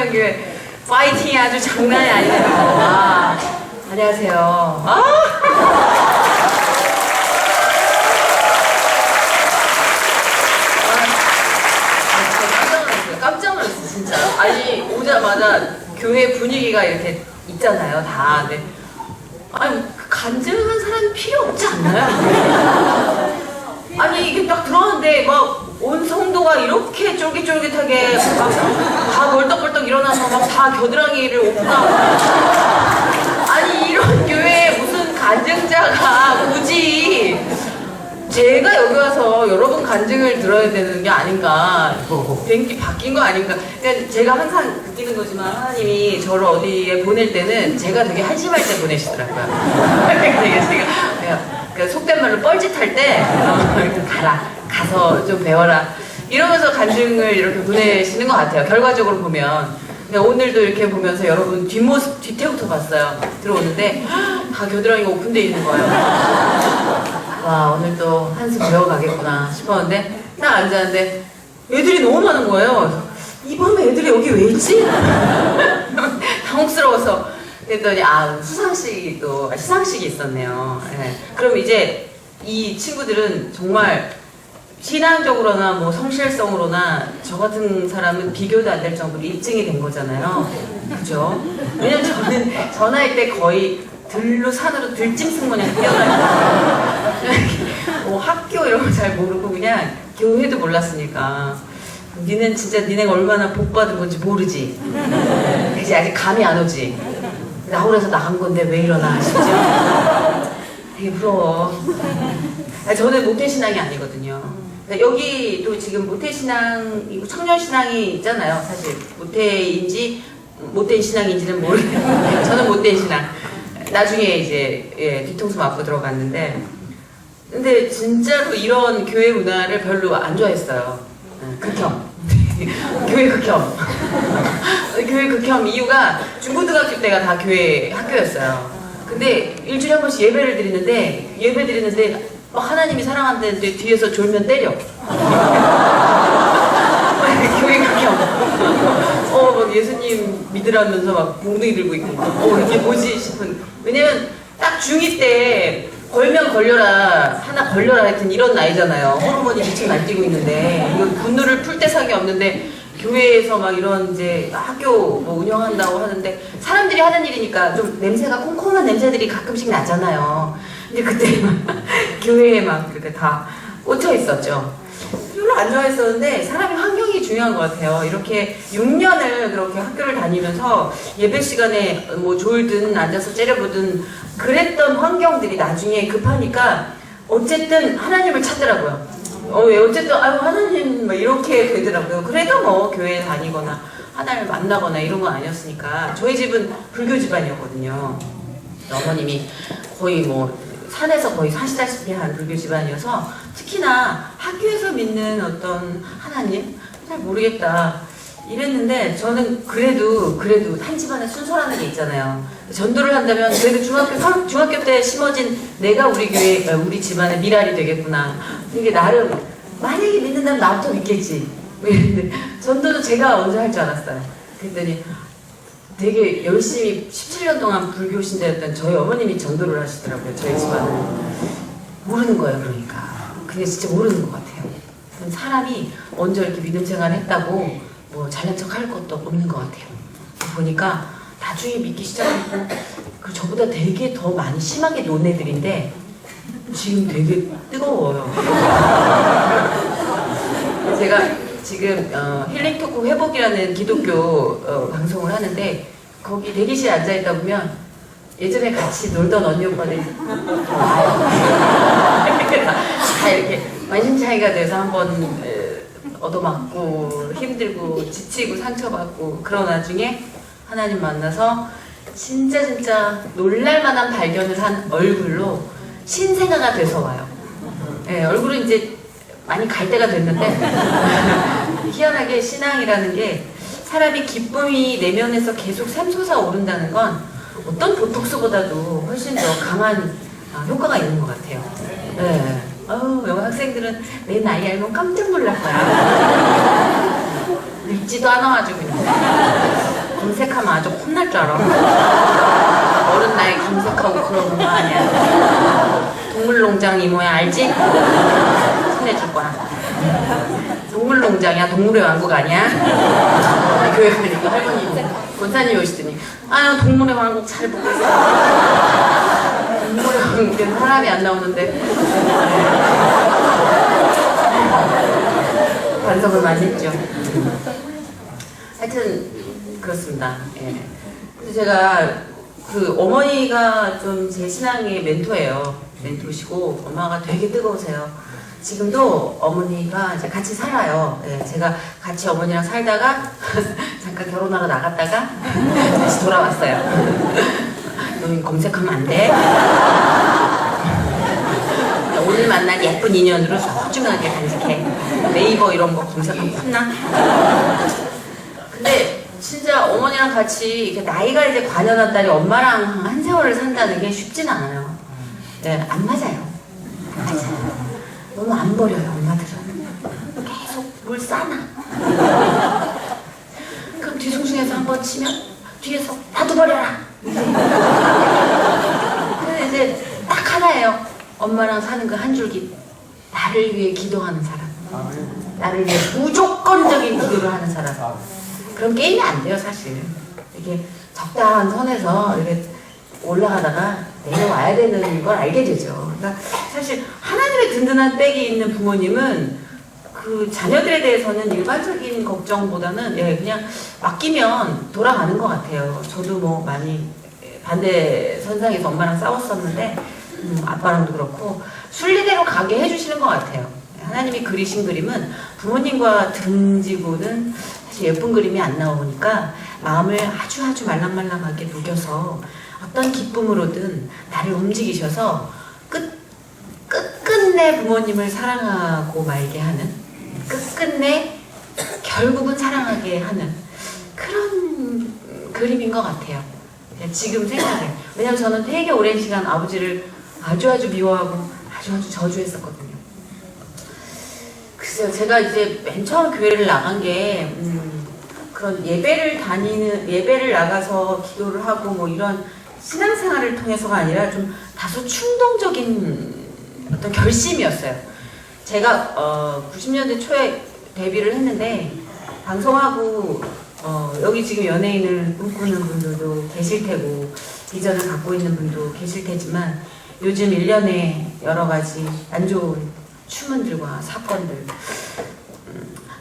청년교회 파이팅이 아주 장난이 아니네요. 아, 안녕하세요. 아! 깜짝 놀랐어요, 진짜. 아니, 오자마자 교회 분위기가 이렇게 있잖아요, 다. 근데, 아니, 간증한 사람이 필요 없지 않나요? 아니, 이게 딱 들어왔는데, 막, 온 성도가 이렇게 쫄깃쫄깃하게, 막, 다 벌떡벌떡 일어나서 막 다 겨드랑이를 오픈하고. 아니, 이런 교회에 무슨 간증자가 굳이, 제가 여기 와서 여러분 간증을 들어야 되는 게 아닌가, 비행기 바뀐 거 아닌가. 그러니까 제가 항상 느끼는 거지만 하나님이 저를 어디에 보낼 때는 제가 되게 한심할 때 보내시더라고요. 되게 제가 속된 말로 뻘짓할 때 가라, 가서 좀 배워라 이러면서 간증을 이렇게 보내시는 것 같아요. 결과적으로 보면. 오늘도 이렇게 보면서 여러분 뒷모습, 뒤태부터 봤어요. 들어오는데 다 겨드랑이가 오픈되어 있는 거예요. 와, 오늘 또 한숨 배워가겠구나 싶었는데 딱 앉았는데 애들이 너무 많은 거예요. 이 밤에 애들이 여기 왜 있지? 당혹스러워서 그랬더니 아, 시상식이 있었네요. 네. 그럼 이제 이 친구들은 정말 신앙적으로나 뭐 성실성으로나 저 같은 사람은 비교도 안 될 정도로 입증이 된 거잖아요. 그죠? 왜냐면 저는 전화할 때 거의 들로 산으로 들짐승 마냥 뛰어다니고 뭐 학교 이런 거 잘 모르고 그냥 교회도 몰랐으니까 니는 진짜 니네가 얼마나 복 받은 건지 모르지. 그치? 아직 감이 안 오지. 나홀에서 나간 건데 왜 이러나 싶지? 되게 부러워. 저는 모태신앙이 아니거든요. 여기 또 지금 모태신앙이고 청년신앙이 있잖아요. 사실 모태인 신앙인지는 모르겠는데 저는 모태인 신앙. 나중에 이제 뒤통수 맞고 들어갔는데 근데 진짜로 이런 교회 문화를 별로 안 좋아했어요. 극혐. 교회 극혐. 교회 극혐 이유가 중고등학교 때가 다 교회 학교였어요. 근데 일주일에 한 번씩 예배 드리는데 막 하나님이 사랑한다는데 뒤에서 졸면 때려. 교회 극혐. 막 예수님 믿으라면서 막 몽둥이 들고 있고 이게 뭐지 싶은. 왜냐면 딱 중2 때 걸면 걸려라 하나 걸려라 하여튼 이런 나이잖아요. 호르몬이 미쳐 날뛰고 있는데 이거 분노를 풀 대상이 없는데 교회에서 막 이런 이제 학교 뭐 운영한다고 하는데 사람들이 하는 일이니까 좀 냄새가 콩콩한 냄새들이 가끔씩 나잖아요. 근데 그때 교회에 막 이렇게 다 꽂혀 있었죠. 별로 안 좋아했었는데 사람이 환경이 중요한 것 같아요. 이렇게 6년을 그렇게 학교를 다니면서 예배 시간에 뭐 졸든 앉아서 째려보든 그랬던 환경들이 나중에 급하니까 어쨌든 하나님을 찾더라고요. 어쨌든 아유 하나님 막 이렇게 되더라고요. 그래도 뭐 교회 다니거나 하나님을 만나거나 이런 건 아니었으니까. 저희 집은 불교 집안이었거든요. 어머님이 거의 뭐 산에서 거의 사시다시피 한 불교 집안이어서 특히나 학교에서 믿는 어떤 하나님? 잘 모르겠다 이랬는데 저는 그래도 한 집안에 순서라는 게 있잖아요. 전도를 한다면 그래도 중학교 때 심어진 내가 우리 교회 우리 집안의 미랄이 되겠구나. 이게 나름 만약에 믿는다면 나부터 믿겠지. 전도도 제가 먼저 할 줄 알았어요. 그랬더니 되게 열심히 17년 동안 불교 신자였던 저희 어머님이 전도를 하시더라고요. 저희 집안은. 모르는 거예요, 그러니까. 그게 진짜 모르는 것 같아요. 사람이 먼저 이렇게 믿음 생활을 했다고 뭐 잘난 척 할 것도 없는 것 같아요. 보니까 나중에 믿기 시작하고 그 저보다 되게 더 많이 심하게 논 애들인데 지금 되게 뜨거워요. 제가 지금 힐링토크 회복이라는 기독교 방송을 하는데 거기 대기실에 앉아있다 보면 예전에 같이 놀던 언니 오빠들이 와요. 다 이렇게 만신창이가 돼서 한번 얻어맞고 힘들고 지치고 상처받고 그런 와중에 하나님 만나서 진짜 놀랄만한 발견을 한 얼굴로 신생아가 돼서 와요. 네, 얼굴은 이제 많이 갈 때가 됐는데 희한하게 신앙이라는 게 사람이 기쁨이 내면에서 계속 샘솟아 오른다는 건 어떤 보톡스보다도 훨씬 더 강한 효과가 있는 것 같아요. 네. 여기 학생들은 내 나이 알면 깜짝 놀랄 거야. 늙지도 않아가지고. 아주 혼날 줄 알아. 어른 나이 검색하고 그러는 거 아니야. 동물농장 이모야 알지? 혼내줄 거야. 동물농장이야? 동물의 왕국 아니야? 교회 가니까 할머니 권사님이 오시더니 아 동물의 왕국 잘 보고 있어. 동물의 왕국에 사람이 안 나오는데 반성을 많이 했죠. 하여튼 그렇습니다. 예. 그래서 제가 그 어머니가 좀 제 신앙의 멘토예요. 멘토시고 엄마가 되게 뜨거우세요. 지금도 어머니가 이제 같이 살아요. 예, 제가 같이 어머니랑 살다가 잠깐 결혼하러 나갔다가 다시 돌아왔어요. 너는 검색하면 안 돼. 오늘 만난 예쁜 인연으로 소중하게 간직해. 네이버 이런 거 검색하면 혼나? 근데 진짜 어머니랑 같이 이렇게 나이가 이제 관여한 딸이 엄마랑 한 세월을 산다는 게 쉽진 않아요. 네, 안 맞아요. 안 맞아요. 너무 안 버려요, 엄마들은. 계속 뭘 싸나. 그럼 뒤숭숭해서 한번 치면 뒤에서 나도 버려라. 근데 이제 딱 하나예요. 엄마랑 사는 그 한 줄기. 나를 위해 기도하는 사람. 나를 위해 무조건적인 기도를 하는 사람. 그럼 게임이 안 돼요, 사실. 이게 적당한 선에서 이렇게 올라가다가 내려와야 되는 걸 알게 되죠. 그러니까 사실 하나님의 든든한 백이 있는 부모님은 그 자녀들에 대해서는 일반적인 걱정보다는 예, 그냥 맡기면 돌아가는 것 같아요. 저도 뭐 많이 반대 선상에서 엄마랑 싸웠었는데 아빠랑도 그렇고 순리대로 가게 해주시는 것 같아요. 하나님이 그리신 그림은 부모님과 등지고는 사실 예쁜 그림이 안 나오니까 마음을 아주 말랑말랑하게 녹여서 어떤 기쁨으로든 나를 움직이셔서 끝끝내 부모님을 사랑하고 말게 하는, 끝끝내 결국은 사랑하게 하는 그런 그림인 것 같아요. 지금 생각해. 왜냐면 저는 되게 오랜 시간 아버지를 아주 미워하고 아주 저주했었거든요. 글쎄요, 제가 이제 맨 처음 교회를 나간 게 그런 예배를 나가서 기도를 하고 뭐 이런 신앙생활을 통해서가 아니라 좀 다소 충동적인 어떤 결심이었어요. 제가 90년대 초에 데뷔를 했는데 방송하고 여기 지금 연예인을 꿈꾸는 분들도 계실 테고 비전을 갖고 있는 분도 계실 테지만 요즘 일련의 여러 가지 안 좋은 추문들과 사건들,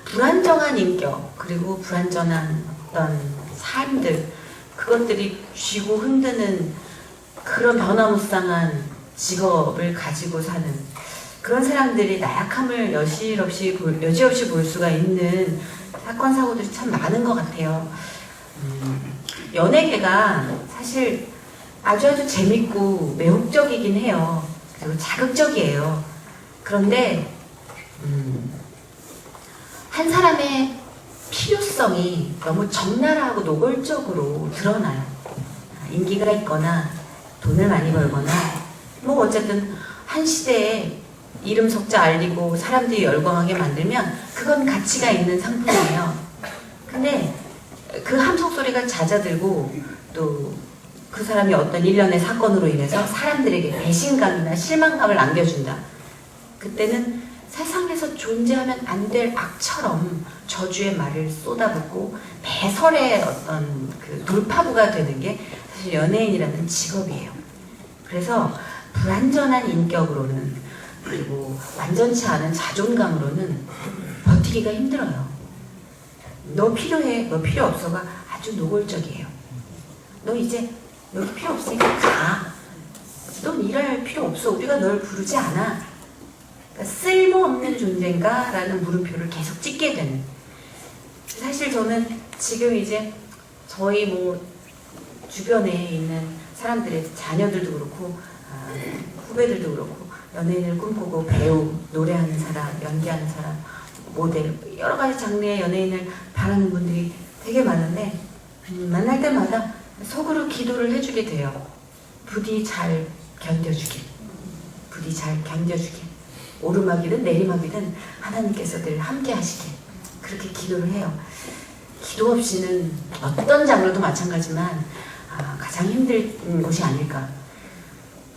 불안정한 인격 그리고 불안정한 어떤 삶들, 그것들이 쥐고 흔드는 그런 변화무쌍한 직업을 가지고 사는 그런 사람들이 나약함을 여지없이 볼 수가 있는 사건 사고들이 참 많은 것 같아요. 연예계가 사실 아주 재밌고 매혹적이긴 해요. 그리고 자극적이에요. 그런데 한 사람의 필요성이 너무 적나라하고 노골적으로 드러나요. 인기가 있거나 돈을 많이 벌거나 뭐 어쨌든 한 시대에 이름 석자 알리고 사람들이 열광하게 만들면 그건 가치가 있는 상품이에요. 근데 그 함성 소리가 잦아들고 또 그 사람이 어떤 일련의 사건으로 인해서 사람들에게 배신감이나 실망감을 안겨준다. 그때는 세상에서 존재하면 안 될 악처럼 저주의 말을 쏟아붓고 배설의 어떤 그 돌파구가 되는 게 사실 연예인이라는 직업이에요. 그래서 불완전한 인격으로는 그리고 완전치 않은 자존감으로는 버티기가 힘들어요. 너 필요해, 너 필요 없어가 아주 노골적이에요. 너 이제 여기 필요 없으니까 가. 넌 일할 필요 없어. 우리가 널 부르지 않아. 그러니까 쓸모없는 존재인가? 라는 물음표를 계속 찍게 되는. 사실 저는 지금 이제 저희 뭐 주변에 있는 사람들의 자녀들도 그렇고 후배들도 그렇고 연예인을 꿈꾸고 배우, 노래하는 사람, 연기하는 사람, 모델 여러 가지 장르의 연예인을 바라는 분들이 되게 많은데 만날 때마다 속으로 기도를 해주게 돼요. 부디 잘 견뎌주길. 부디 잘 견뎌주길. 오르막이든 내리막이든 하나님께서 늘 함께 하시길. 그렇게 기도를 해요. 기도 없이는 어떤 장르도 마찬가지지만 가장 힘든 곳이 아닐까.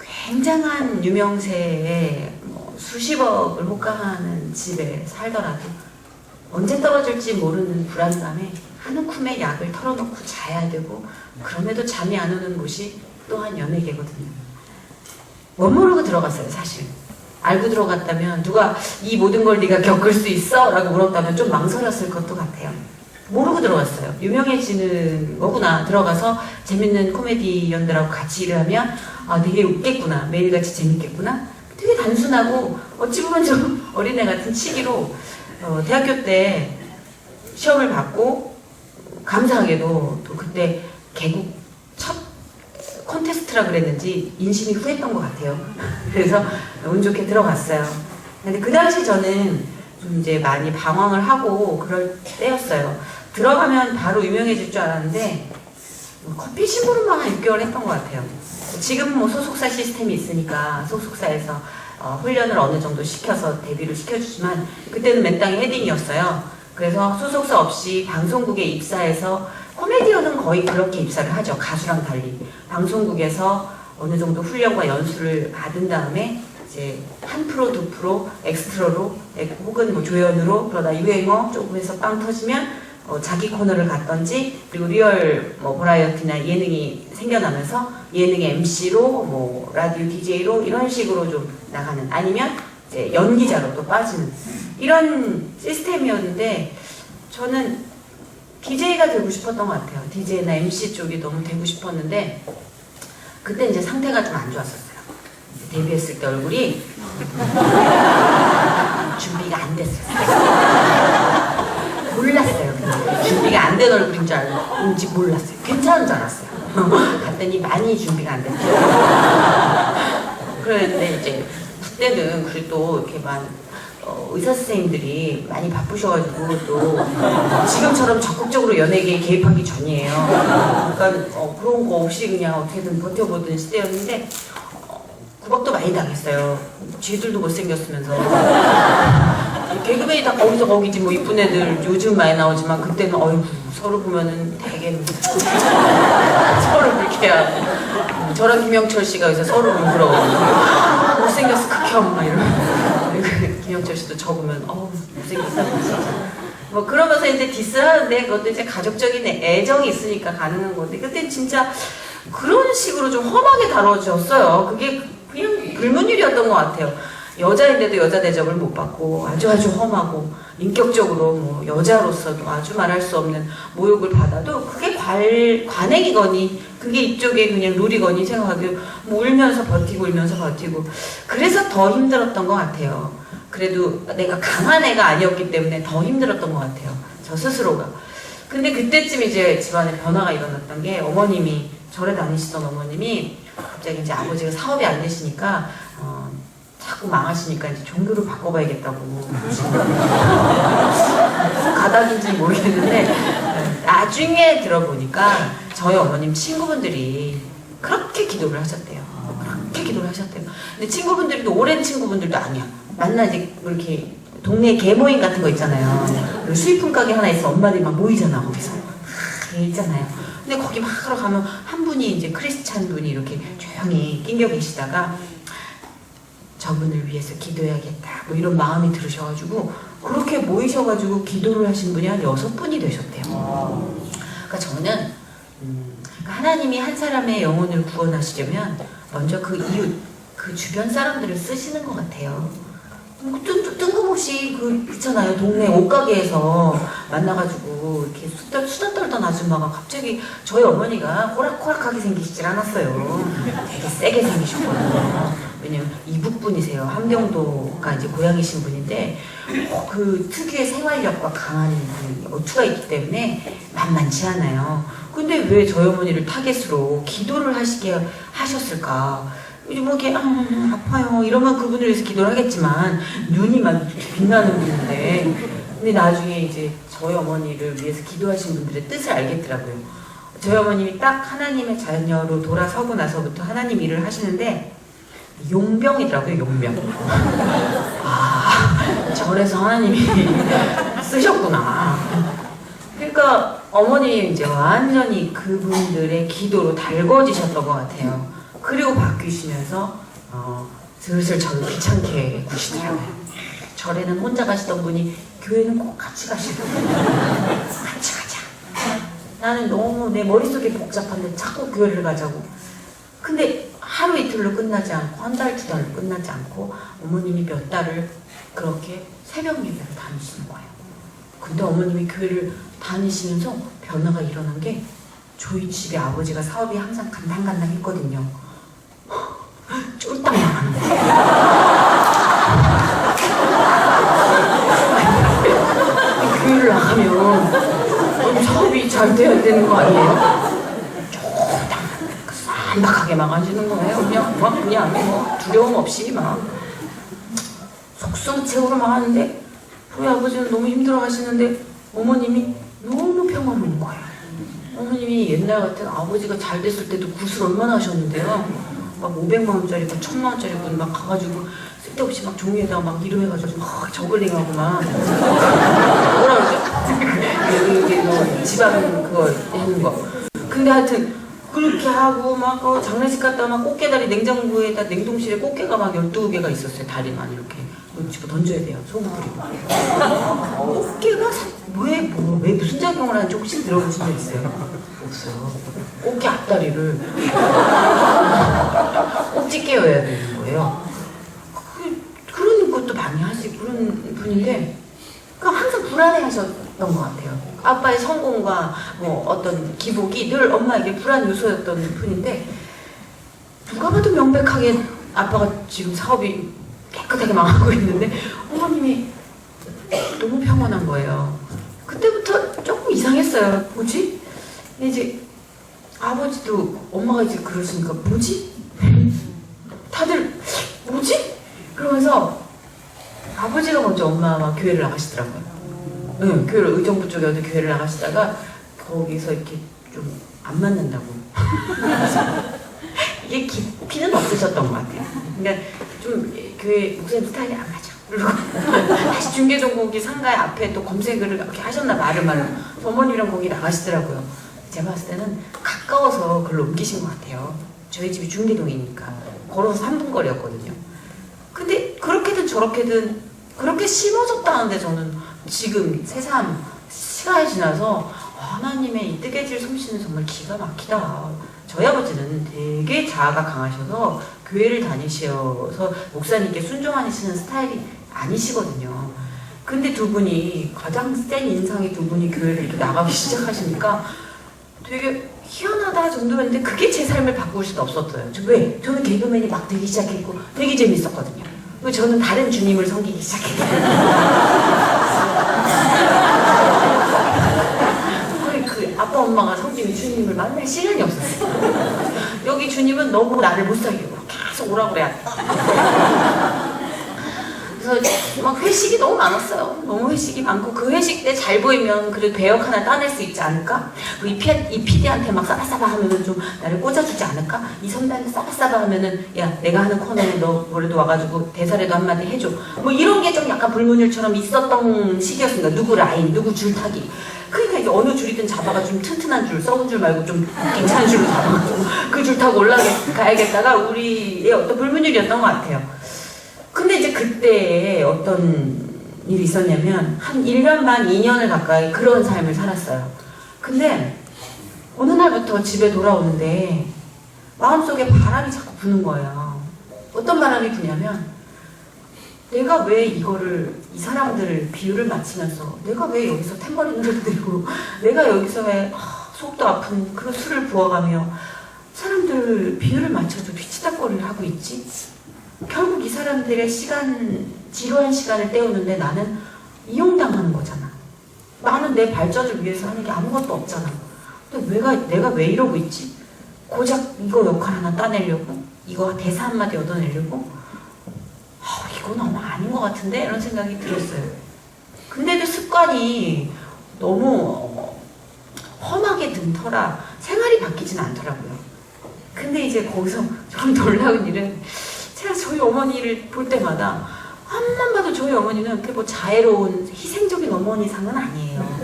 굉장한 유명세에 수십억을 호가하는 집에 살더라도 언제 떨어질지 모르는 불안감에 한 움큼의 약을 털어놓고 자야 되고, 그럼에도 잠이 안 오는 곳이 또한 연예계거든요. 못 모르고 들어갔어요, 사실. 알고 들어갔다면, 누가 이 모든 걸 네가 겪을 수 있어? 라고 물었다면 좀 망설였을 것도 같아요. 모르고 들어갔어요. 유명해지는 거구나. 들어가서 재밌는 코미디언들하고 같이 일을 하면 되게 웃겠구나. 매일같이 재밌겠구나. 되게 단순하고 어찌 보면 좀 어린애 같은 치기로 대학교 때 시험을 받고, 감사하게도 또 그때 개국 첫 콘테스트라 그랬는지 인심이 후했던 것 같아요. 그래서 운 좋게 들어갔어요. 근데 그 당시 저는 좀 이제 많이 방황을 하고 그럴 때였어요. 들어가면 바로 유명해질 줄 알았는데 커피 심부름만 한 6개월 했던 것 같아요. 지금 소속사 시스템이 있으니까 소속사에서 훈련을 어느 정도 시켜서 데뷔를 시켜주지만, 그때는 맨땅에 헤딩이었어요. 그래서 소속사 없이 방송국에 입사해서, 코미디언은 거의 그렇게 입사를 하죠. 가수랑 달리. 방송국에서 어느 정도 훈련과 연수를 받은 다음에 이제 1%, 2% 엑스트라로 혹은 조연으로, 그러다 유행어 조금 해서 빵 터지면 자기 코너를 갔던지, 그리고 리얼 버라이어티나 예능이 생겨나면서 예능의 MC로 라디오 DJ로 이런 식으로 좀 나가는, 아니면 이제 연기자로 또 빠지는 이런 시스템이었는데, 저는 DJ가 되고 싶었던 것 같아요. DJ나 MC 쪽이 너무 되고 싶었는데, 그때 이제 상태가 좀 안 좋았었어요. 데뷔했을 때 얼굴이 준비가 안 됐어요. 몰랐어요. 근데 준비가 안 된 얼굴인 줄 알고 몰랐어요. 괜찮은 줄 알았어요. 갔더니 많이 준비가 안 됐죠. 그런데 이제 그때는 그래도 이렇게 의사 선생님들이 많이 바쁘셔가지고, 또 지금처럼 적극적으로 연예계에 개입하기 전이에요. 그러니까 그런 거 없이 그냥 어떻게든 버텨보던 시대였는데, 구박도 많이 당했어요. 쥐들도 못생겼으면서. 개그맨이 다 거기서 거기지, 이쁜 애들 요즘 많이 나오지만, 그때는 어이구 서로 보면은 되게 서로 그렇게 하고, 저랑 김영철 씨가 여기서 서로 울부러워. 못생겼어 극혐 막 이러고, 김영철 씨도 저 보면 못생겼다 진짜. 그러면서 이제 디스를 하는데, 그것도 이제 가족적인 애정이 있으니까 가능한 건데, 그때 진짜 그런 식으로 좀 험하게 다뤄졌어요. 그게 그냥 불문율이었던 것 같아요. 여자인데도 여자 대접을 못 받고, 아주 험하고, 인격적으로 여자로서도 아주 말할 수 없는 모욕을 받아도, 그게 관행이거니 그게 이쪽에 그냥 룰이거니 생각하고, 울면서 버티고 그래서 더 힘들었던 것 같아요. 그래도 내가 강한 애가 아니었기 때문에 더 힘들었던 것 같아요, 저 스스로가. 근데 그때쯤 이제 집안에 변화가 일어났던 게, 어머님이, 절에 다니시던 어머님이 갑자기 이제 아버지가 사업이 안 되시니까 자꾸 망하시니까 이제 종교를 바꿔봐야겠다고. 무슨 가닥인지 모르겠는데, 나중에 들어보니까 저희 어머님 친구분들이 그렇게 기도를 하셨대요. 근데 친구분들도 오랜 친구분들도 아니야. 만나 이제 이렇게 동네 개모임 같은 거 있잖아요. 수입품 가게 하나 있어. 엄마들이 막 모이잖아, 거기서. 있잖아요. 근데 거기 막 하러 가면 한 분이 이제 크리스찬 분이 이렇게 조용히 낑겨 계시다가, 저분을 위해서 기도해야겠다 이런 마음이 들으셔가지고 그렇게 모이셔가지고 기도를 하신 분이 한 6분이 되셨대요. 그러니까 저는 하나님이 한 사람의 영혼을 구원하시려면 먼저 그 이웃, 그 주변 사람들을 쓰시는 것 같아요. 뜬금없이 있잖아요. 동네 옷가게에서 만나가지고 이렇게 수다 떨던 아줌마가 갑자기, 저희 어머니가 호락호락하게 생기시질 않았어요. 되게 세게 생기셨거든요. 왜냐면 이북분이세요. 함경도가 이제 고향이신 분인데, 그 특유의 생활력과 강한 어투가 있기 때문에 만만치 않아요. 근데 왜 저희 어머니를 타겟으로 기도를 하시게 하셨을까? 이렇게 아파요 이러면 그분을 위해서 기도를 하겠지만, 눈이 막 빛나는 분인데, 근데 나중에 이제 저희 어머니를 위해서 기도하신 분들의 뜻을 알겠더라고요. 저희 어머님이 딱 하나님의 자녀로 돌아서고 나서부터 하나님 일을 하시는데 용병이더라고요. 용병. 절에서 하나님이 쓰셨구나. 그러니까 어머니 이제 완전히 그분들의 기도로 달궈지셨던 것 같아요. 그리고 바뀌시면서 슬슬 저를 귀찮게 구시더라고요. 절에는 혼자 가시던 분이 교회는 꼭 같이 가시더라고요. 같이 가자. 나는 너무 내 머릿속이 복잡한데 자꾸 교회를 가자고. 근데 하루 이틀로 끝나지 않고 한 달, 두 달로 끝나지 않고 어머님이 몇 달을 그렇게 새벽 예배를 다니시는 거예요. 근데 어머님이 교회를 다니시면서 변화가 일어난 게 저희 집에 아버지가 사업이 항상 간당간당 했거든요. 쫄딱 나가는 거예요. 교회를 나가면 사업이 잘 돼야 되는 거 아니에요? 쫄딱 쌈박하게 망가지는 거예요. 그냥 뭐 두려움 없이 막 속수무책으로 망하는데 저희 아버지는 너무 힘들어 하시는데 어머님이 너무 평화로운 거예요. 어머님이 옛날 같은 아버지가 잘 됐을 때도 굿을 얼마나 하셨는데요. 막 500만 원짜리, 1000만 원짜리 분 막 가가지고 쓸데없이 막 종이에다가 막 이름해가지고 막 저글링하고 막 뭐라 그러죠? 이게 뭐 지방 그거 하는 거. 근데 하여튼 그렇게 하고 막 장례식 갔다 막 꽃게다리 냉장고에다 냉동실에 꽃게가 막 12개가 있었어요. 다리만 이렇게 집어 던져야 돼요. 소금 뿌리고. 꽃게가 왜 무슨 작용을 하는지 혹시 들어보신 적 있어요? 없어요. 꽃게 앞다리를 꼭지 깨워야 되는 거예요. 그런 것도 많이 하시고 그런 분인데 항상 불안해하셨던 것 같아요. 아빠의 성공과 뭐 어떤 기복이 늘 엄마에게 불안 요소였던 분인데 누가 봐도 명백하게 아빠가 지금 사업이 깨끗하게 망하고 있는데 어머님이 너무 평온한 거예요. 그때부터 조금 이상했어요. 뭐지? 이제 아버지도 엄마가 이제 그러시니까 뭐지? 다들 뭐지? 그러면서 아버지가 먼저 엄마와 교회를 나가시더라고요. 응, 교회를 의정부 쪽에 어디 교회를 나가시다가 거기서 이렇게 좀 안 맞는다고. 이게 깊이는 없으셨던 것 같아요. 그러니까 좀 교회 목사님 스타일이 안 맞아. 그리고 다시 중계종국이 상가의 앞에 또 검색을 이렇게 하셨나 말을 어머니랑 거기 나가시더라고요. 제가 봤을 때는 가까워서 글로 옮기신 것 같아요. 저희 집이 중계동이니까 걸어서 3분 거리였거든요. 근데 그렇게든 저렇게든 그렇게 심어졌다는데 저는 지금 새삼 시간이 지나서 하나님의 이 뜨개질 솜씨는 정말 기가 막히다. 저희 아버지는 되게 자아가 강하셔서 교회를 다니셔서 목사님께 순종하시는 스타일이 아니시거든요. 근데 두 분이 가장 센 인상의 두 분이 교회를 이렇게 나가기 시작하시니까 되게 희한하다 정도였는데 그게 제 삶을 바꿀 수는 없었어요. 왜? 저는 개그맨이 막 되기 시작했고 되게 재밌었거든요. 그리고 저는 다른 주님을 섬기기 시작했어요. 그 아빠 엄마가 섬기는 주님을 만날 시간이 없었어요. 여기 주님은 너무 나를 못 살리고 계속 오라고 그래야 돼. 그래서 막 회식이 너무 많았어요. 너무 회식이 많고 그 회식 때 잘 보이면 그래도 배역 하나 따낼 수 있지 않을까? 이 PD한테 막 싸바싸바 하면은 좀 나를 꽂아주지 않을까? 이 선배한테 싸바싸바 하면은 야 내가 하는 코너에 너 올해도 와가지고 대사라도 한마디 해줘. 뭐 이런 게 좀 약간 불문율처럼 있었던 시기였습니다. 누구 라인, 누구 줄타기. 그러니까 이제 어느 줄이든 잡아가 좀 튼튼한 줄, 썩은 줄 말고 좀 괜찮은 줄로 잡아가지고 그 줄 타고 올라가야겠다가 우리의 어떤 불문율이었던 것 같아요. 근데 이제 그때 어떤 일이 있었냐면 한 1년 반, 2년을 가까이 그런 삶을 살았어요. 근데 어느 날부터 집에 돌아오는데 마음속에 바람이 자꾸 부는 거예요. 어떤 바람이 부냐면 내가 왜 이거를 이 사람들을 비유를 맞추면서 내가 왜 여기서 탬버린을 들고 내가 여기서 왜 속도 아픈 그 술을 부어가며 사람들 비유를 맞춰서 뒤치다거리를 하고 있지? 결국 이 사람들의 지루한 시간을 때우는데 나는 이용당하는 거잖아. 나는 내 발전을 위해서 하는 게 아무것도 없잖아. 근데 내가 왜 이러고 있지? 고작 이거 역할 하나 따내려고? 이거 대사 한마디 얻어내려고? 이거 너무 아닌 것 같은데? 이런 생각이 들었어요. 근데도 습관이 너무 험하게 든 터라 생활이 바뀌진 않더라고요. 근데 이제 거기서 좀 놀라운 일은 제가 저희 어머니를 볼 때마다 한번 봐도 저희 어머니는 그렇게 뭐 자애로운 희생적인 어머니상은 아니에요.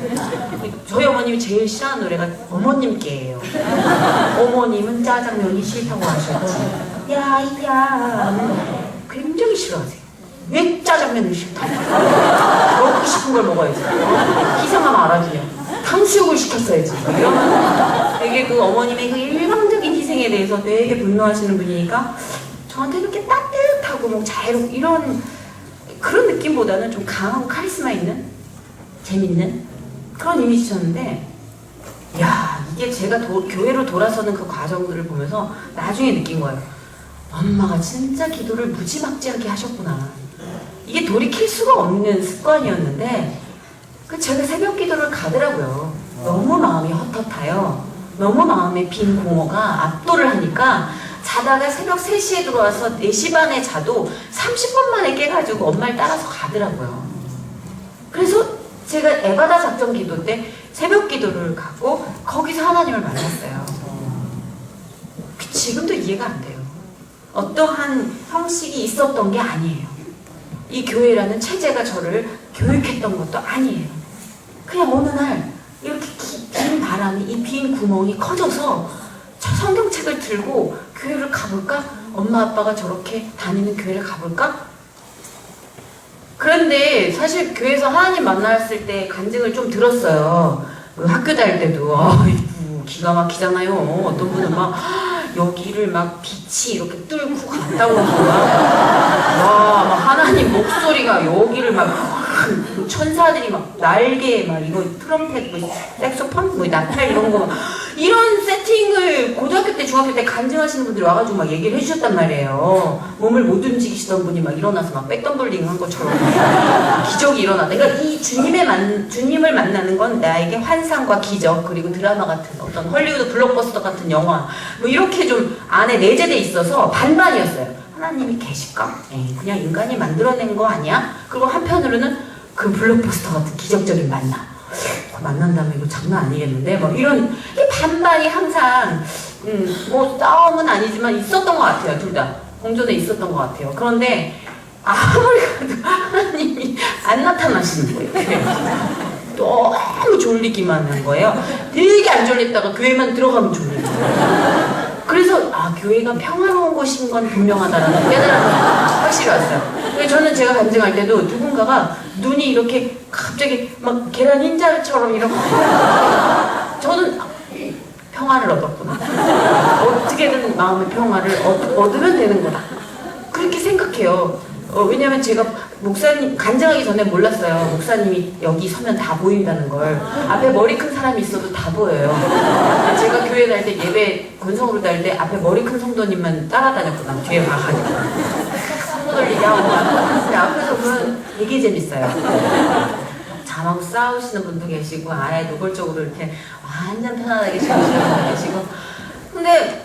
저희 어머님이 제일 싫어하는 노래가 어머님께예요. 어머님은 짜장면이 싫다고 하셨지. 야야 굉장히 싫어하세요. 왜 짜장면을 싫다고? 먹고 싶은 걸 먹어야지. 희생하면 알아주냐. 탕수육을 시켰어야지. 이러면 되게 그 어머님의 그 일방적인 희생에 대해서 되게 분노하시는 분이니까 저한테 이렇게 따뜻하고 뭐 자유롭고 이런 그런 느낌보다는 좀 강하고 카리스마 있는 재밌는 그런 이미지였는데 야 이게 제가 교회로 돌아서는 그 과정들을 보면서 나중에 느낀 거예요. 엄마가 진짜 기도를 무지막지하게 하셨구나. 이게 돌이킬 수가 없는 습관이었는데 제가 새벽 기도를 가더라고요. 너무 마음이 헛헛해요. 너무 마음에 빈 공허가 압도를 하니까 자다가 새벽 3시에 들어와서 4시 반에 자도 30분 만에 깨가지고 엄마를 따라서 가더라고요. 그래서 제가 에바다 작전 기도 때 새벽 기도를 갖고 거기서 하나님을 만났어요. 지금도 이해가 안 돼요. 어떠한 형식이 있었던 게 아니에요. 이 교회라는 체제가 저를 교육했던 것도 아니에요. 그냥 어느 날 이렇게 빈 바람이 이 빈 구멍이 커져서 성경책을 들고 교회를 가볼까? 엄마 아빠가 저렇게 다니는 교회를 가볼까? 그런데 사실 교회에서 하나님 만났을 때 간증을 좀 들었어요. 학교 다닐 때도 기가 막히잖아요. 어떤 분은 막 여기를 막 빛이 이렇게 뚫고 갔다고 막 하나님 목소리가 여기를 막 천사들이 막 날개 막 이거 트럼펫 뭐 색소폰 뭐 나팔 이런 거 이런 세팅을 고등학교 때 중학교 때 간증하시는 분들이 와가지고 막 얘기를 해주셨단 말이에요. 몸을 못 움직이시던 분이 막 일어나서 막 백덤블링 한 것처럼 기적이 일어났다. 그러니까 이 주님을 만나는 건 나에게 환상과 기적 그리고 드라마 같은 어떤 헐리우드 블록버스터 같은 영화 뭐 이렇게 좀 안에 내재돼 있어서 반반이었어요. 하나님이 계실까? 에이, 그냥 인간이 만들어낸 거 아니야? 그리고 한편으로는 그 블록버스터 같은 기적적인 만난다면 이거 장난 아니겠는데? 뭐 이런 반반이 항상 뭐 싸움은 아니지만 있었던 것 같아요. 둘 다 공존에 있었던 것 같아요. 그런데 아무리 그래도 하나님이 안 나타나시는 거예요. 너무 졸리기만 한 거예요. 되게 안 졸렸다가 교회만 들어가면 졸리는 거예요. 그래서 교회가 평화로운 곳인 건 분명하다라는 깨달음이 확실히 왔어요. 저는 제가 간증할 때도 누군가가 눈이 이렇게 갑자기 막 계란 흰자처럼 이렇게 저는 평화를 얻었구나. 어떻게든 마음의 평화를 얻으면 되는 거다. 그렇게 생각해요. 왜냐면 제가 목사님 간증하기 전에 몰랐어요. 목사님이 여기 서면 다 보인다는 걸. 앞에 머리 큰 사람이 있어도 다 보여요. 제가 교회 다닐 때 예배 권성으로 다닐 때 앞에 머리 큰 성도님만 따라다녔구나. 뒤에 가가지고 손을 얘기하고 근데 앞에서 보면 되게 재밌어요. 잠하고 싸우시는 분도 계시고 아예 노골적으로 이렇게 완전 편안하게 지내시는 분도 계시고 근데